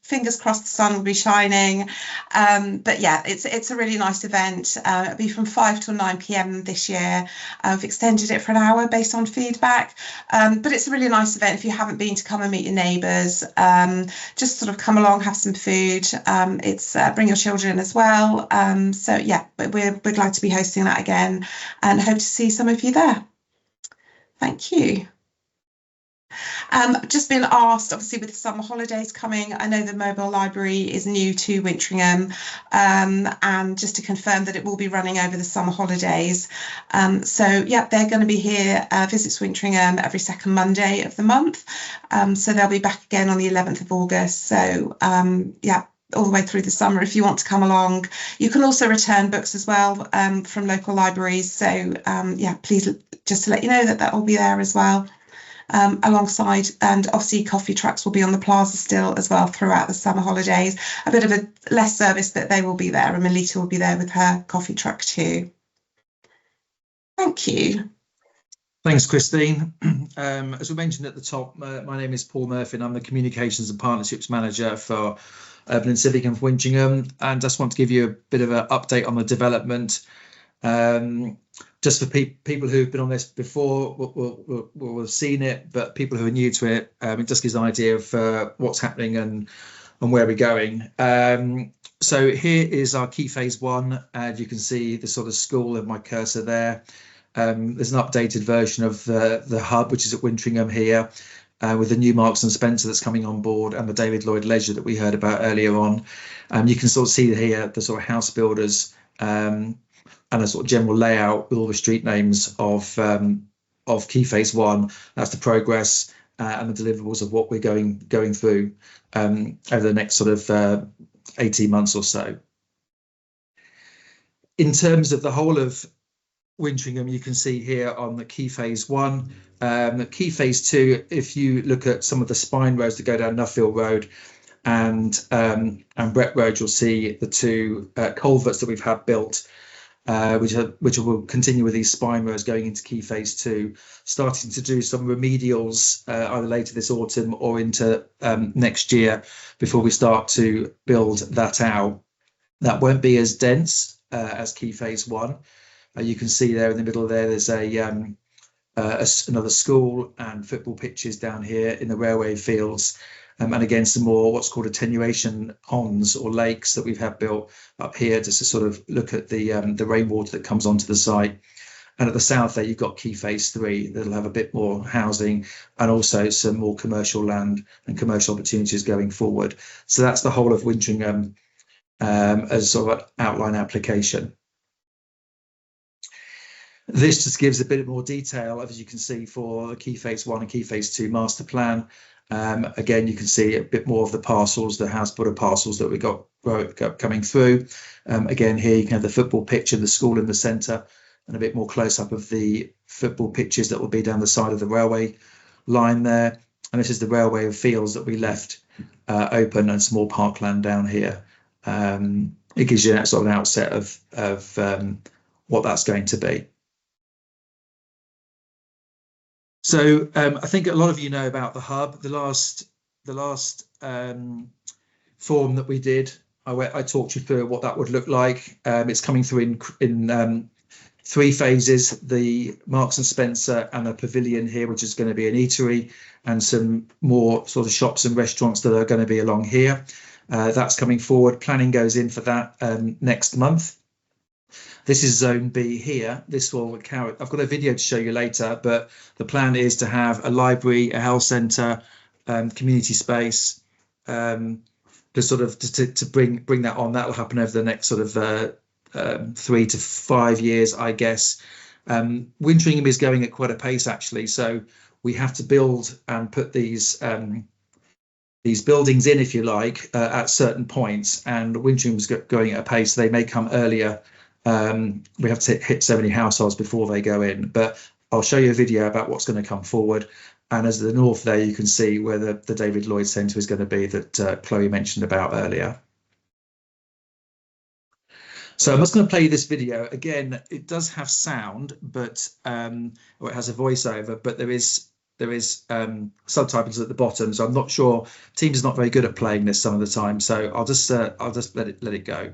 Fingers crossed the sun will be shining. But yeah, it's a really nice event. It'll be from 5 till 9 p.m. this year. We've extended it for an hour based on feedback. But it's a really nice event. If you haven't been, to come and meet your neighbours, just sort of come along, have some food. It's bring your children as well. So yeah, we're glad to be hosting that again, and hope to see some of you there. Thank you. Just been asked, obviously with the summer holidays coming, I know the mobile library is new to Wintringham, and just to confirm that it will be running over the summer holidays. So yeah, they're going to be here, visits Wintringham every second Monday of the month. So they'll be back again on the 11th of August. So yeah, all the way through the summer if you want to come along. You can also return books as well from local libraries. So yeah, please, just to let you know that will be there as well. Alongside, and obviously coffee trucks will be on the plaza still as well throughout the summer holidays. A bit of a less service, but they will be there, and Melita will be there with her coffee truck too. Thank you. Thanks, Christine. As we mentioned at the top, my name is Paul Murphy, and I'm the Communications and Partnerships Manager for Urban and Civic and Wintringham, and just want to give you a bit of an update on the development. Just for people who've been on this before will have seen it, but people who are new to it, it just gives an idea of what's happening and where we're going. So here is our key phase 1, and you can see the sort of school of my cursor there. There's an updated version of the hub, which is at Wintringham here, with the new Marks and Spencer that's coming on board, and the David Lloyd Leisure that we heard about earlier on. You can sort of see here the sort of house builders, and a sort of general layout with all the street names of key phase 1. That's the progress and the deliverables of what we're going through over the next sort of 18 months or so. In terms of the whole of Wintringham, you can see here on the key phase 1, key phase 2. If you look at some of the spine roads that go down Nuffield Road and Brett Road, you'll see the 2 culverts that we've had built, which will continue with these spine roads going into key phase 2, starting to do some remedials either later this autumn or into next year before we start to build that out. That won't be as dense as key phase 1. You can see there in the middle there, there's another school and football pitches down here in the railway fields. And again, some more what's called attenuation ponds or lakes that we've had built up here just to sort of look at the rainwater that comes onto the site. And at the south there, you've got key phase 3 that'll have a bit more housing and also some more commercial land and commercial opportunities going forward. So that's the whole of Wintringham as sort of an outline application. This just gives a bit more detail, as you can see, for the key phase 1 and key phase 2 master plan. Again, you can see a bit more of the parcels, the house builder parcels that we got coming through. Again, here you can have the football pitch and the school in the centre, and a bit more close up of the football pitches that will be down the side of the railway line there. And this is the railway of fields that we left open, and small parkland down here. It gives you sort of an outset of what that's going to be. So I think a lot of you know about the hub. The last forum that we did, I talked you through what that would look like. It's coming through in 3 phases: the Marks and Spencer and a pavilion here, which is going to be an eatery, and some more sort of shops and restaurants that are going to be along here. That's coming forward. Planning goes in for that next month. This is Zone B here. This will carry. I've got a video to show you later, but the plan is to have a library, a health centre, community space, to sort of to bring that on. That will happen over the next sort of 3 to 5 years, I guess. Wintringham is going at quite a pace, actually, so we have to build and put these buildings in, if you like, at certain points. And Wintriнгham's going at a pace. They may come earlier. We have to hit so many households before they go in, but I'll show you a video about what's going to come forward. And as the north there, you can see where the David Lloyd Centre is going to be that Chloe mentioned about earlier. So I'm just going to play you this video. Again, it does have sound, but or it has a voiceover, but there is subtitles at the bottom. So I'm not sure. Teams is not very good at playing this some of the time. So I'll just let it go.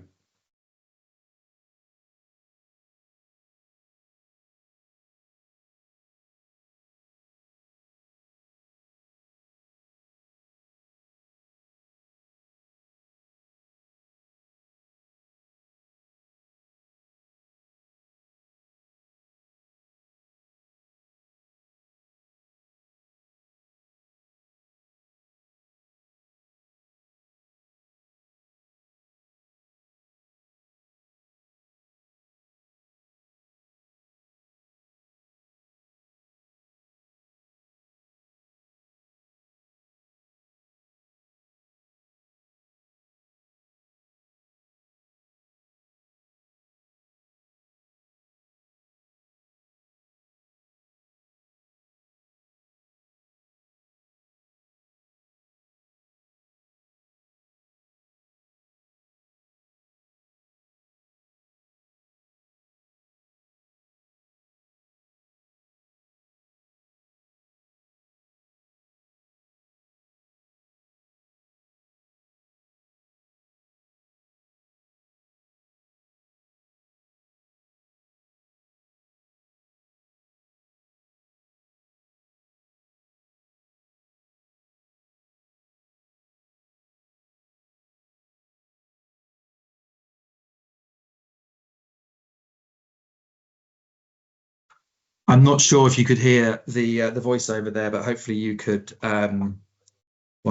I'm not sure if you could hear the voiceover there, but hopefully you could. 1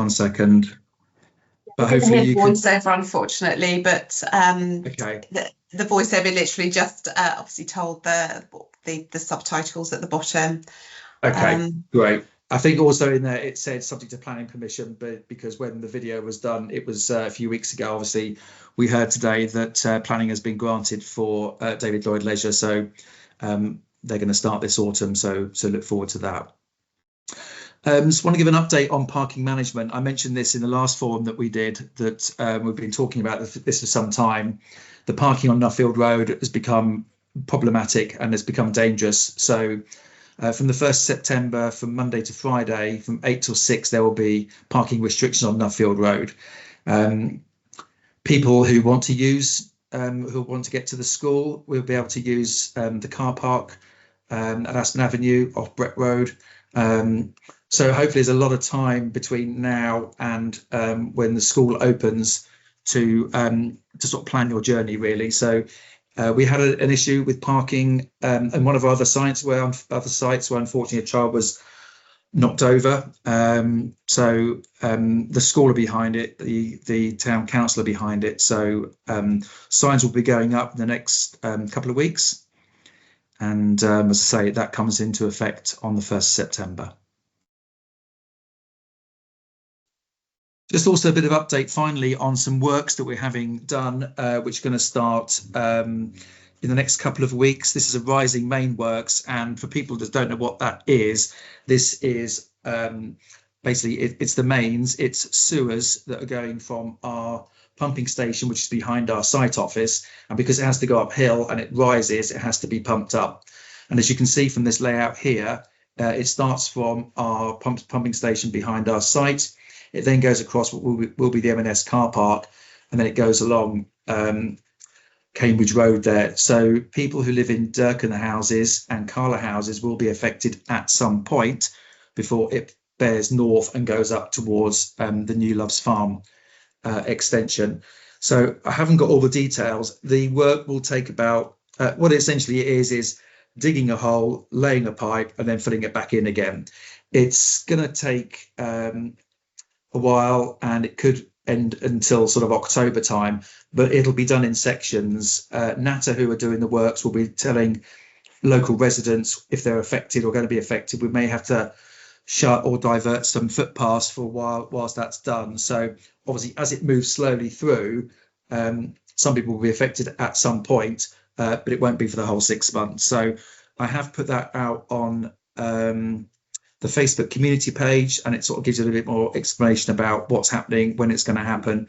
second. But hopefully you could. Voiceover, unfortunately, but Okay. the voiceover literally just obviously told the subtitles at the bottom. Okay, great. I think also in there it said subject to planning permission, but because when the video was done, it was a few weeks ago. Obviously, we heard today that planning has been granted for David Lloyd Leisure, so they're going to start this autumn. So look forward to that. Just want to give an update on parking management. I mentioned this in the last forum that we did, that we've been talking about this for some time. The parking on Nuffield Road has become problematic and has become dangerous. So from the 1st September, from Monday to Friday, from 8 till 6, there will be parking restrictions on Nuffield Road. People who want to get to the school will be able to use the car park at Aspen Avenue off Brett Road. So hopefully there's a lot of time between now and when the school opens to sort of plan your journey, really. So we had an issue with parking and one of our other sites where unfortunately a child was knocked over. So the school are behind it, the town council are behind it. So signs will be going up in the next couple of weeks. And as I say, that comes into effect on the 1st September. Just also a bit of update finally on some works that we're having done, which are going to start in the next couple of weeks. This is a rising main works, and for people that don't know what that is, this is basically it's the mains, it's sewers that are going from our pumping station, which is behind our site office, and because it has to go uphill and it rises, it has to be pumped up. And as you can see from this layout here, it starts from our pumping station behind our site. It then goes across what will be the M&S car park, and then it goes along Cambridge Road there. So people who live in Durkan houses and Carla houses will be affected at some point before it bears north and goes up towards the New Loves Farm extension. So I haven't got all the details. The work will take about, what it essentially is digging a hole, laying a pipe, and then filling it back in again. It's going to take a while, and it could end until sort of October time, but it'll be done in sections. Natta, who are doing the works, will be telling local residents if they're affected or going to be affected. We may have to shut or divert some footpaths for a while whilst that's done. So obviously, as it moves slowly through, some people will be affected at some point, but it won't be for the whole 6 months. So I have put that out on the Facebook community page, and it sort of gives you a little bit more explanation about what's happening, when it's going to happen.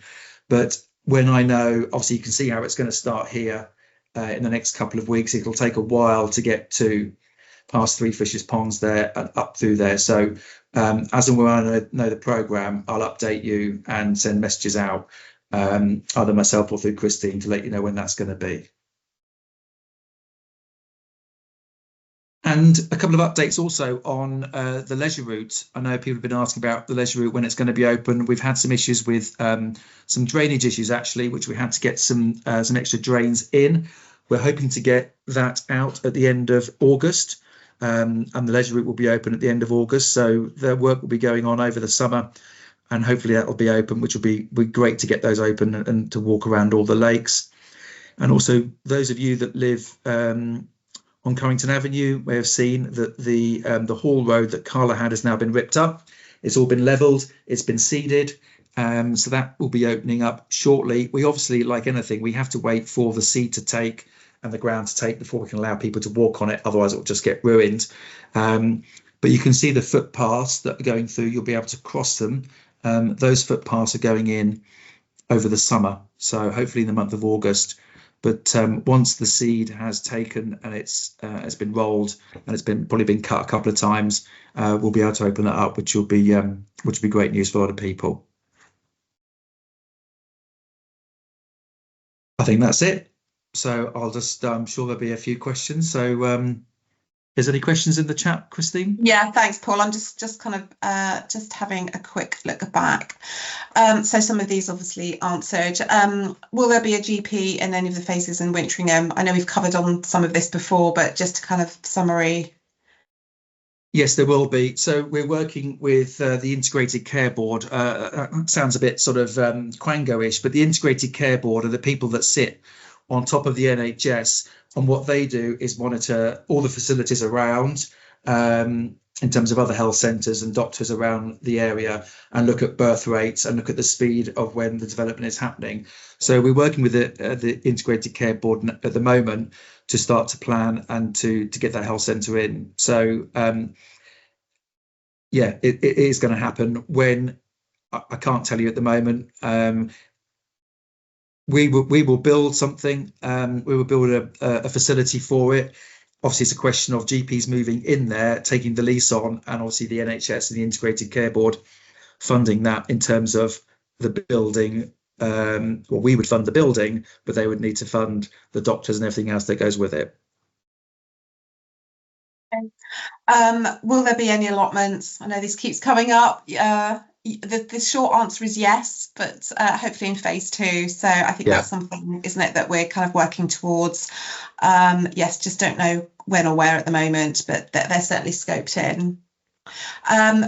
But when I know, obviously you can see how it's going to start here in the next couple of weeks. It'll take a while to get to past Three Fishes Ponds there and up through there. So as and when I know the programme, I'll update you and send messages out, either myself or through Christine, to let you know when that's going to be. And a couple of updates also on the leisure route. I know people have been asking about the leisure route, when it's going to be open. We've had some issues with some drainage issues, actually, which we had to get some extra drains in. We're hoping to get that out at the end of August, and the leisure route will be open at the end of August. So the work will be going on over the summer, and hopefully that will be open, which will be great to get those open and to walk around all the lakes. And also, those of you that live on Currington Avenue may have seen that the Hall Road that Carla had has now been ripped up. It's all been levelled, it's been seeded, so that will be opening up shortly. We obviously, like anything, we have to wait for the seed to take and the ground to take before we can allow people to walk on it, otherwise it will just get ruined. But you can see the footpaths that are going through, you'll be able to cross them. Those footpaths are going in over the summer, so hopefully in the month of August. But once the seed has taken and it's been rolled and it's probably been cut a couple of times, we'll be able to open that up, which will be great news for a lot of people. I think that's it. So I'll just, I'm sure there'll be a few questions. So is there any questions in the chat, Christine? Yeah, thanks, Paul. I'm just kind of just having a quick look back. So some of these obviously answered. Will there be a GP in any of the phases in Wintringham? I know we've covered on some of this before, but just a kind of summary. Yes, there will be. So we're working with the Integrated Care Board. Sounds a bit sort of Quango-ish, but the Integrated Care Board are the people that sit on top of the NHS, and what they do is monitor all the facilities around, in terms of other health centres and doctors around the area, and look at birth rates and look at the speed of when the development is happening. So we're working with the Integrated Care Board at the moment to start to plan and to get that health centre in. So yeah, it is going to happen. When, I can't tell you at the moment. We will build something. We will build a facility for it. Obviously, it's a question of GPs moving in there, taking the lease on, and obviously the NHS and the Integrated Care Board funding that in terms of the building. Well, we would fund the building, but they would need to fund the doctors and everything else that goes with it. Will there be any allotments? I know this keeps coming up. The short answer is yes, but hopefully in phase 2. So I think that's something, isn't it, that we're kind of working towards. Yes, just don't know when or where at the moment, but they're certainly scoped in.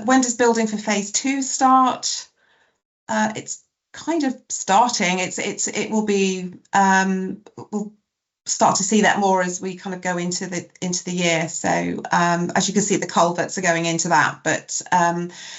When does building for phase 2 start? It's kind of starting. It will be. We'll start to see that more as we kind of go into the year. So as you can see, the culverts are going into that, but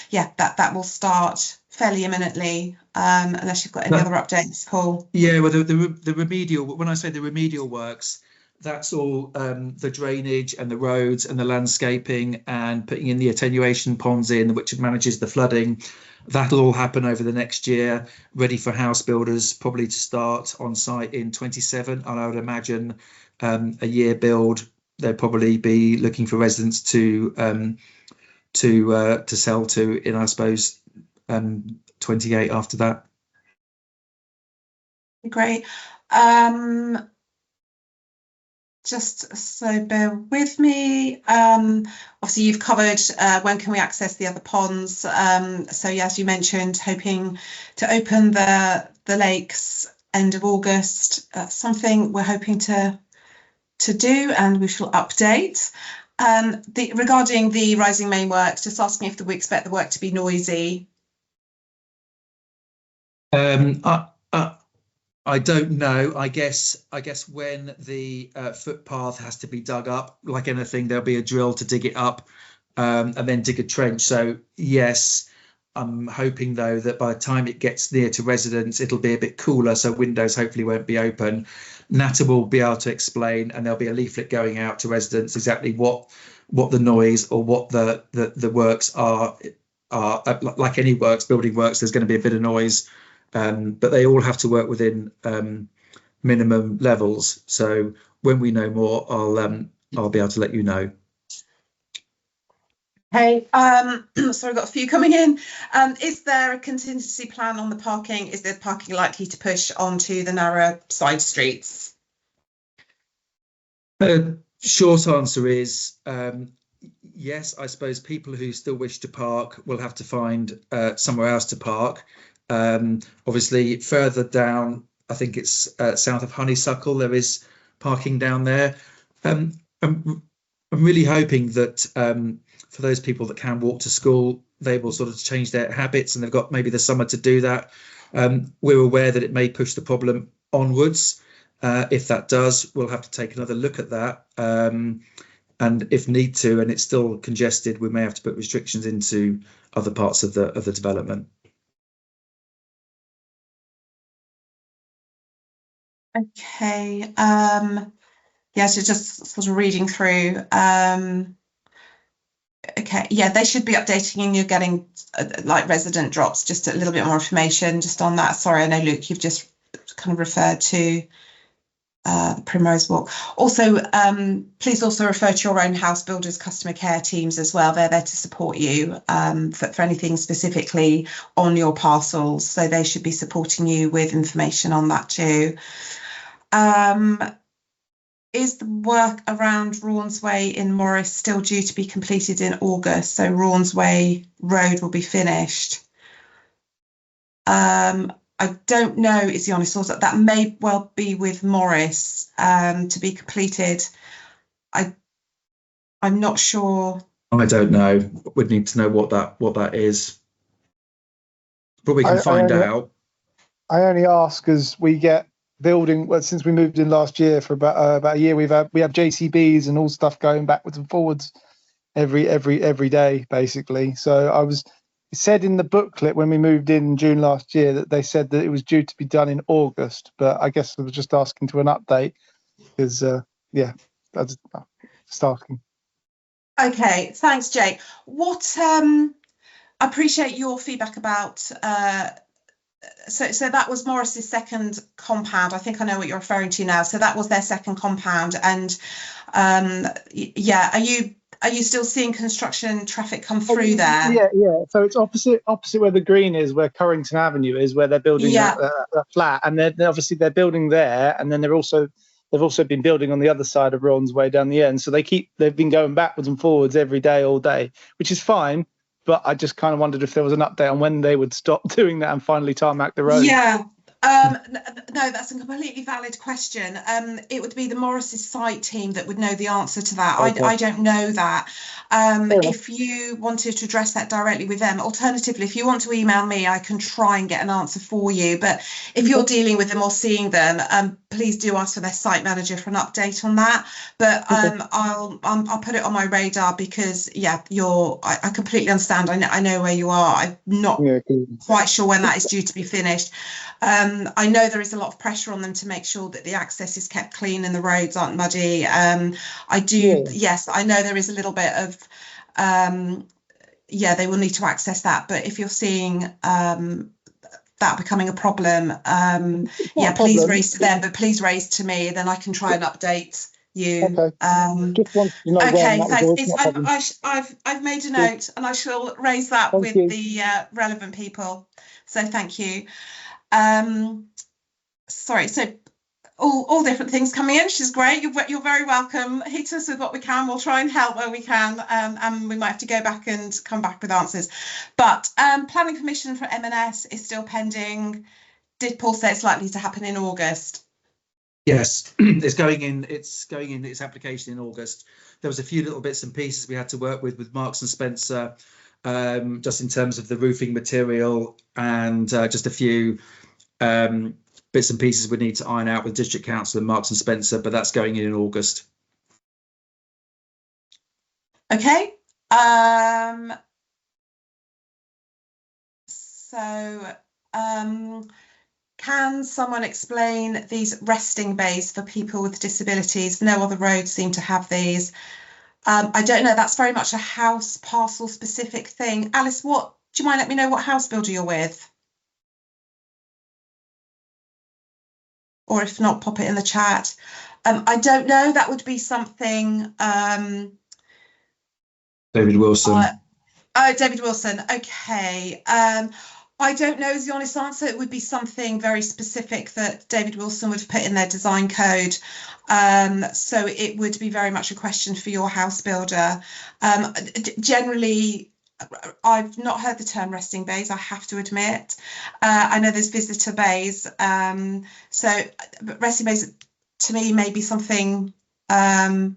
yeah, that will start fairly imminently, unless you've got any other updates, Paul. Yeah, well, the remedial, when I say the remedial works, That's all the drainage and the roads and the landscaping and putting in the attenuation ponds in, which manages the flooding. That'll all happen over the next year, ready for house builders, probably to start on site in 27. And I would imagine a year build, they'll probably be looking for residents to sell to in, I suppose, 28 after that. Great. Just so bear with me. Obviously, you've covered when can we access the other ponds. So yeah, as you mentioned, hoping to open the lakes end of August. That's something we're hoping to do, and we shall update. Regarding the rising main works, just asking if we expect the work to be noisy. I don't know. I guess when the footpath has to be dug up, like anything, there'll be a drill to dig it up, and then dig a trench. So yes, I'm hoping though that by the time it gets near to residents, it'll be a bit cooler, so windows hopefully won't be open. Nata will be able to explain, and there'll be a leaflet going out to residents exactly what the noise or what the works are. Like any works, building works, there's going to be a bit of noise. But they all have to work within minimum levels. So when we know more, I'll be able to let you know. Hey, so I've got a few coming in. Is there a contingency plan on the parking? Is the parking likely to push onto the narrow side streets? Short answer is yes. I suppose people who still wish to park will have to find somewhere else to park. Obviously further down, I think it's south of Honeysuckle, there is parking down there. I'm really hoping that for those people that can walk to school, they will sort of change their habits, and they've got maybe the summer to do that. We're aware that it may push the problem onwards. If that does, we'll have to take another look at that. And if need to, and it's still congested, we may have to put restrictions into other parts of the development. Okay. Yeah, so just sort of reading through. Okay, yeah, they should be updating and you're getting like resident drops, just a little bit more information just on that. Sorry, I know, Luke, you've just kind of referred to the Primrose Walk. Also, please also refer to your own house builders customer care teams as well. They're there to support you for anything specifically on your parcels. So they should be supporting you with information on that too. Is the work around Raunsway in Morris still due to be completed in August? So Raunsway Road will be finished. I don't know is the honest answer. That may well be with Morris to be completed. I'm not sure. I don't know. We'd need to know what that is. But we can find out. I only ask as we get building, well, since we moved in last year for about a year, we have JCBs and all stuff going backwards and forwards every day basically. So it said in the booklet when we moved in June last year that they said that it was due to be done in August, but I guess I was just asking to an update because yeah, that's just asking. Okay, thanks, Jake. I appreciate your feedback about so that was Morris's second compound. I think I know what you're referring to now. So that was their second compound, and yeah, are you still seeing construction traffic come through there? Yeah. So it's opposite where the green is, where Currington Avenue is, where they're building a flat, and they're building there, and then they've also been building on the other side of Raunsway down the end. So they've been going backwards and forwards every day, all day, which is fine. But I just kind of wondered if there was an update on when they would stop doing that and finally tarmac the road. Yeah. No, that's a completely valid question. It would be the Morris's site team that would know the answer to that. Okay. I don't know that. If you wanted to address that directly with them, alternatively, if you want to email me, I can try and get an answer for you. But if you're dealing with them or seeing them, please do ask for their site manager for an update on that. But I'll put it on my radar because yeah, I completely understand. I know where you are. I'm not quite sure when that is due to be finished. I know there is a lot of pressure on them to make sure that the access is kept clean and the roads aren't muddy. I do, yes, I know there is a little bit of, yeah, they will need to access that. But if you're seeing that becoming a problem, yeah, please raise to them, but please raise to me, then I can try and update you. Okay. Just want to know Okay, when that was I've made a note, and I shall raise that Thank with you. the relevant people. So thank you. Sorry, so all different things coming in, which is great. You're very welcome. Hit us with what we can. We'll try and help where we can, and we might have to go back and come back with answers. But planning permission for M&S is still pending. Did Paul say it's likely to happen in August? Yes, it's going in its application in August. There was a few little bits and pieces we had to work with Marks and Spencer, just in terms of the roofing material, and just a few bits and pieces we need to iron out with District Council and Marks and Spencer, but that's going in August. Okay. So can someone explain these resting bays for people with disabilities? No other roads seem to have these. I don't know, that's very much a house parcel specific thing. Alice, do you mind letting me know what house builder you're with? Or if not, pop it in the chat. I don't know, that would be something. David Wilson. Oh, David Wilson, okay. I don't know is the honest answer. It would be something very specific that David Wilson would have put in their design code. So it would be very much a question for your house builder. Generally, I've not heard the term resting bays, I have to admit. I know there's visitor bays. So but resting bays to me may be something that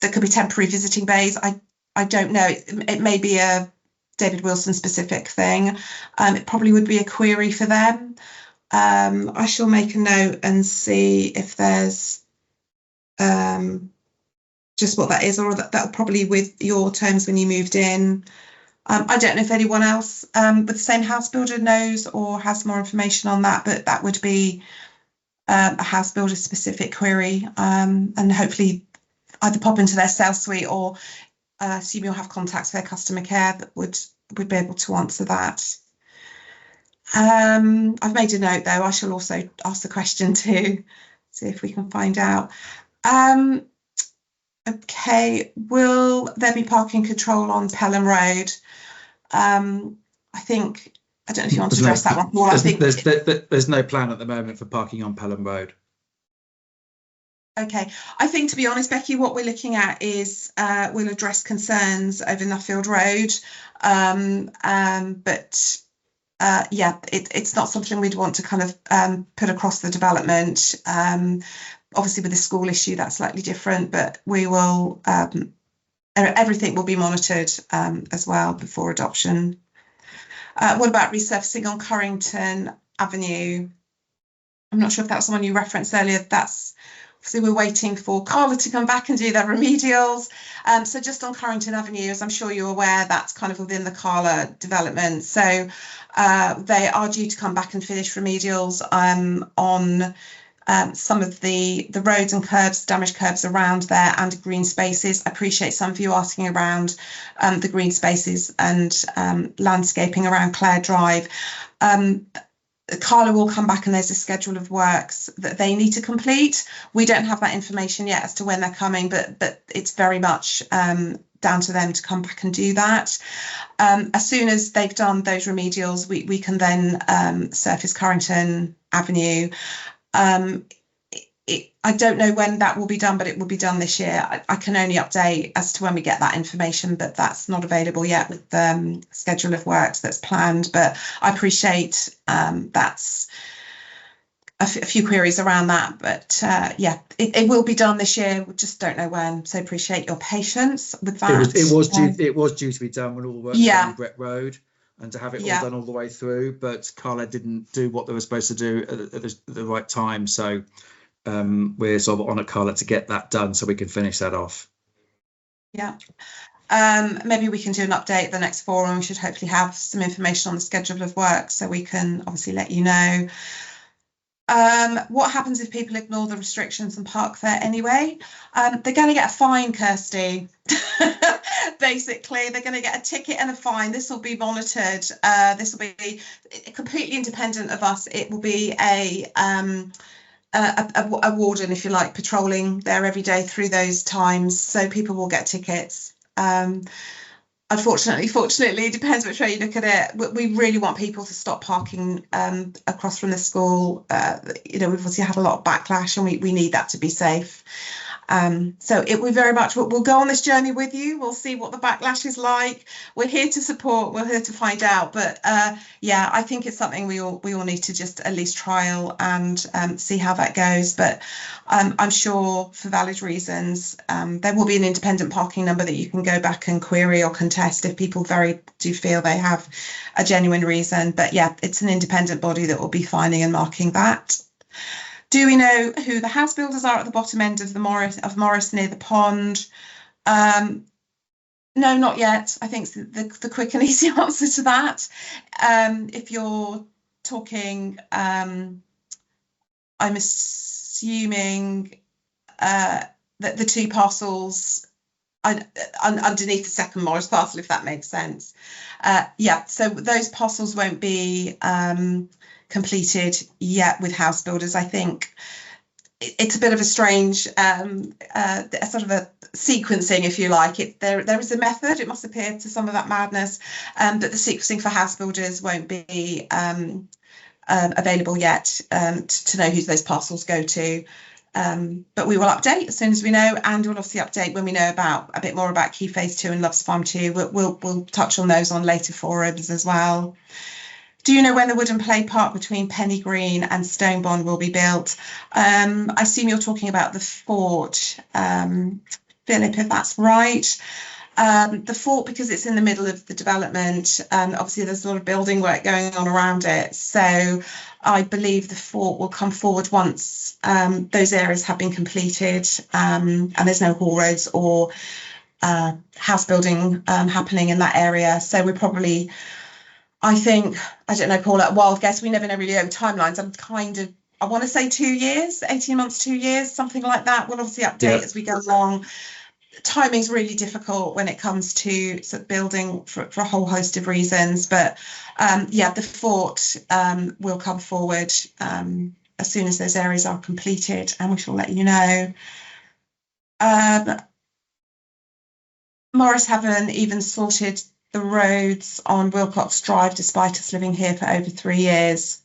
could be temporary visiting bays. I don't know. It may be a David Wilson specific thing. It probably would be a query for them. I shall make a note and see if there's just what that is, or that'll probably with your terms when you moved in. I don't know if anyone else with the same house builder knows or has more information on that, but that would be a house builder specific query, and hopefully either pop into their sales suite or assume you'll have contacts for their customer care that would be able to answer that. I've made a note though. I shall also ask the question too, see if we can find out. Okay, will there be parking control on Pelham Road? I think, I don't know if you want to address that one, Paul. I think there's no plan at the moment for parking on Pelham Road. Okay, I think to be honest, Becky, what we're looking at is we'll address concerns over Nuffield Road, but yeah, it's not something we'd want to kind of put across the development. Obviously, with the school issue, that's slightly different, but we will. Everything will be monitored as well before adoption. What about resurfacing on Currington Avenue? I'm not sure if that's the one you referenced earlier. That's obviously we're waiting for Carla to come back and do their remedials. So just on Currington Avenue, as I'm sure you're aware, that's kind of within the Carla development. So they are due to come back and finish remedials on some of the roads and curbs, damaged curbs around there, and green spaces. I appreciate some of you asking around the green spaces and landscaping around Clare Drive. Carla will come back and there's a schedule of works that they need to complete. We don't have that information yet as to when they're coming, but it's very much down to them to come back and do that. As soon as they've done those remedials, we can then surface Currington Avenue. I don't know when that will be done, but it will be done this year. I can only update as to when we get that information, but that's not available yet with the schedule of works that's planned. But I appreciate that's a few queries around that. But yeah, it will be done this year. We just don't know when. So appreciate your patience with that. It was due to be done when all the work was done on Brett Road, and to have it all done all the way through. But Carla didn't do what they were supposed to do at the right time. So we're sort of on at Carla to get that done so we can finish that off. Yeah. Maybe we can do an update at the next forum. We should hopefully have some information on the schedule of work, so we can obviously let you know. What happens if people ignore the restrictions and park there anyway? They're going to get a fine, Kirsty. Basically, they're going to get a ticket and a fine. This will be monitored. This will be completely independent of us. It will be a warden, if you like, patrolling there every day through those times. So people will get tickets. Unfortunately, fortunately, it depends which way you look at it. We really want people to stop parking across from the school. We've obviously had a lot of backlash, and we need that to be safe. So we very much we'll go on this journey with you. We'll see what the backlash is like. We're here to support. We're here to find out. But I think it's something we all need to just at least trial and see how that goes. But I'm sure for valid reasons, there will be an independent parking number that you can go back and query or contest if people do feel they have a genuine reason. But yeah, it's an independent body that will be finding and marking that. Do we know who the house builders are at the bottom end of Morris near the pond? No, not yet. I think the quick and easy answer to that. If you're talking, I'm assuming that the two parcels underneath the second Morris parcel, if that makes sense. So those parcels won't be completed yet with house builders. I think it's a bit of a strange sort of a sequencing, if you like. There is a method. It must appear to some of that madness, but the sequencing for house builders won't be available yet to know who those parcels go to. But we will update as soon as we know, and we'll obviously update when we know a bit more about Key Phase 2 and Loves Farm 2. We'll touch on those on later forums as well. Do you know when the wooden play park between Penny Green and Stonebond will be built? I assume you're talking about the fort, Philip, if that's right. The fort, because it's in the middle of the development, obviously there's a lot of building work going on around it. So I believe the fort will come forward once those areas have been completed, and there's no haul roads or house building happening in that area. So we're probably, I think, I don't know, Paul, a wild guess. We never know really over timelines. I want to say 2 years, 18 months, 2 years, something like that. We'll obviously update as we go along. Timing's really difficult when it comes to sort of building for a whole host of reasons. But the fort will come forward as soon as those areas are completed, and we shall let you know. Morris haven't even sorted the roads on Wilcox Drive, despite us living here for over 3 years.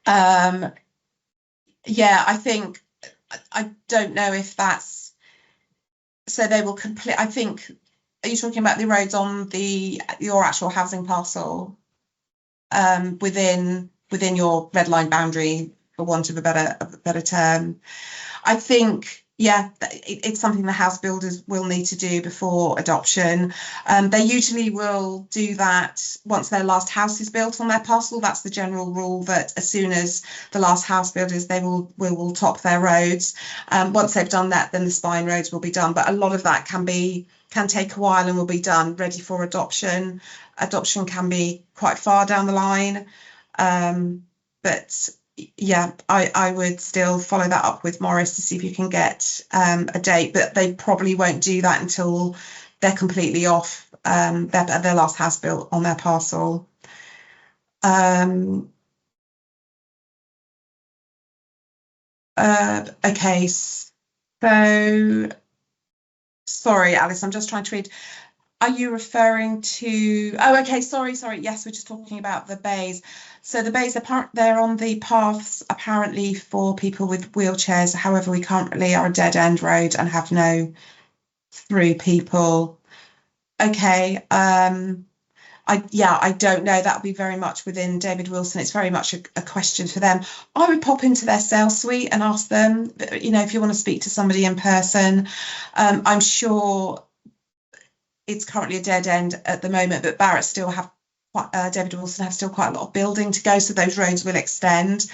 I think, I don't know if that's, so they will complete, I think, are you talking about the roads on your actual housing parcel within your red line boundary, for want of a better term? I think, it's something the house builders will need to do before adoption. They usually will do that once their last house is built on their parcel. That's the general rule, that as soon as the last house builders, they will top their roads. Once they've done that, then the spine roads will be done. But a lot of that can take a while and will be done ready for adoption. Adoption can be quite far down the line, but I would still follow that up with Morris to see if you can get a date, but they probably won't do that until they're completely off their last house built on their parcel. Okay, so sorry, Alice, I'm just trying to read. Are you referring to, sorry, yes, we're just talking about the bays. So the bays, they're on the paths apparently for people with wheelchairs. However, we currently are a dead end road and have no through people. Okay, I don't know. That would be very much within David Wilson. It's very much a question for them. I would pop into their sales suite and ask them, if you want to speak to somebody in person. I'm sure it's currently a dead end at the moment, but Barrett still have, David Wilson have still quite a lot of building to go, so those roads will extend.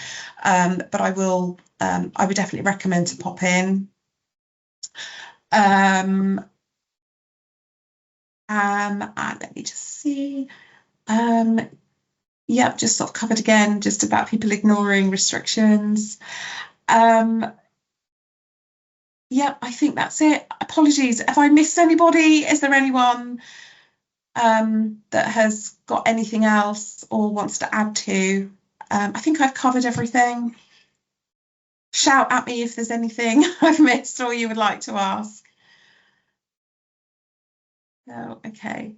But I would definitely recommend to pop in. And let me just see. Yep, just sort of covered again, just about people ignoring restrictions. Yep, I think that's it. Apologies if I missed anybody. Is there anyone that has got anything else or wants to add to? I think I've covered everything. Shout at me if there's anything I've missed or you would like to ask. No, okay.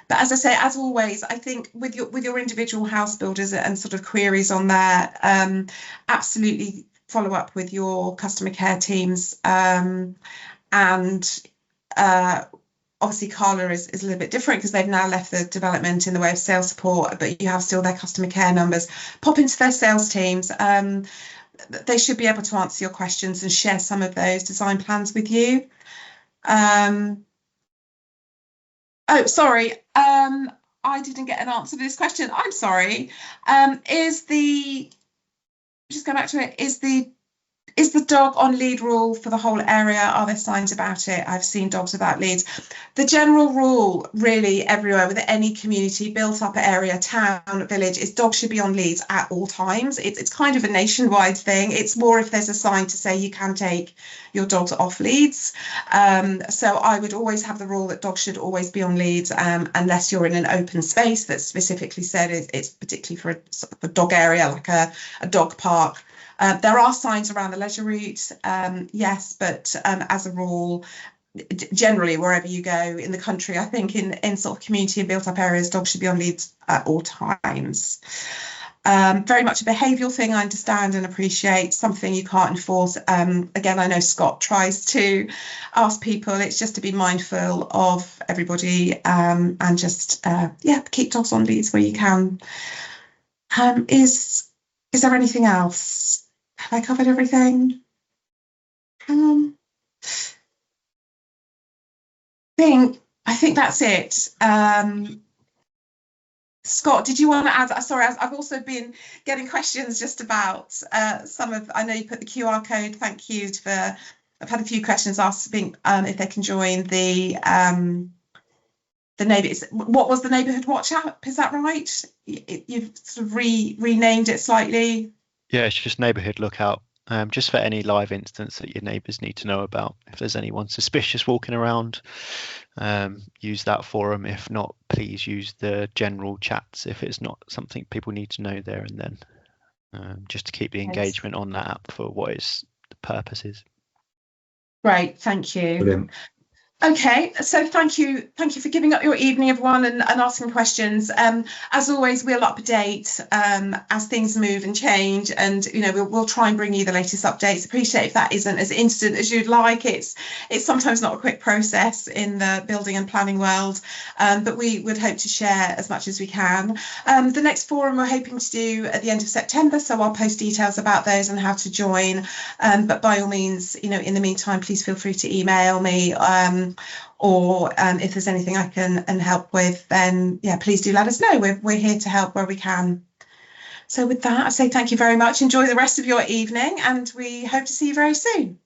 But as I say, as always, I think with your individual house builders and sort of queries on there, absolutely follow up with your customer care teams. And obviously Carla is a little bit different because they've now left the development in the way of sales support, but you have still their customer care numbers. Pop into their sales teams. They should be able to answer your questions and share some of those design plans with you. Oh, sorry. I didn't get an answer to this question. I'm sorry. Just go back to it. Is the dog on lead rule for the whole area? Are there signs about it? I've seen dogs without leads. The general rule really everywhere with any community, built up area, town, village, is dogs should be on leads at all times. It's kind of a nationwide thing. It's more if there's a sign to say you can take your dogs off leads. So I would always have the rule that dogs should always be on leads unless you're in an open space that's specifically said it's particularly for a dog area like a dog park. There are signs around the leisure route, yes, but as a rule, generally wherever you go in the country, I think in sort of community and built up areas, dogs should be on leads at all times. Very much a behavioural thing, I understand and appreciate, something you can't enforce. Again, I know Scott tries to ask people, it's just to be mindful of everybody and just, keep dogs on leads where you can. Is there anything else? Have I covered everything? I think that's it. Scott, did you want to add? Sorry, I've also been getting questions just about some of. I know you put the QR code. Thank you for. I've had a few questions asked if they can join the neighbour. What was the neighbourhood watch app? Is that right? You've sort of renamed it slightly. Yeah, it's just neighbourhood lookout, just for any live instance that your neighbours need to know about. If there's anyone suspicious walking around, use that forum. If not, please use the general chats if it's not something people need to know there and then, just to keep the engagement on that app for what the purpose is. Great, thank you. Brilliant. Okay, so thank you for giving up your evening, everyone, and asking questions. As always, we'll update as things move and change, and we'll try and bring you the latest updates. Appreciate if that isn't as instant as you'd like. It's sometimes not a quick process in the building and planning world, but we would hope to share as much as we can. The next forum we're hoping to do at the end of September, so I'll post details about those and how to join. But by all means, in the meantime, please feel free to email me. Or if there's anything I can help with, then please do let us know. We're here to help where we can. So with that, I say thank you very much. Enjoy the rest of your evening, and we hope to see you very soon.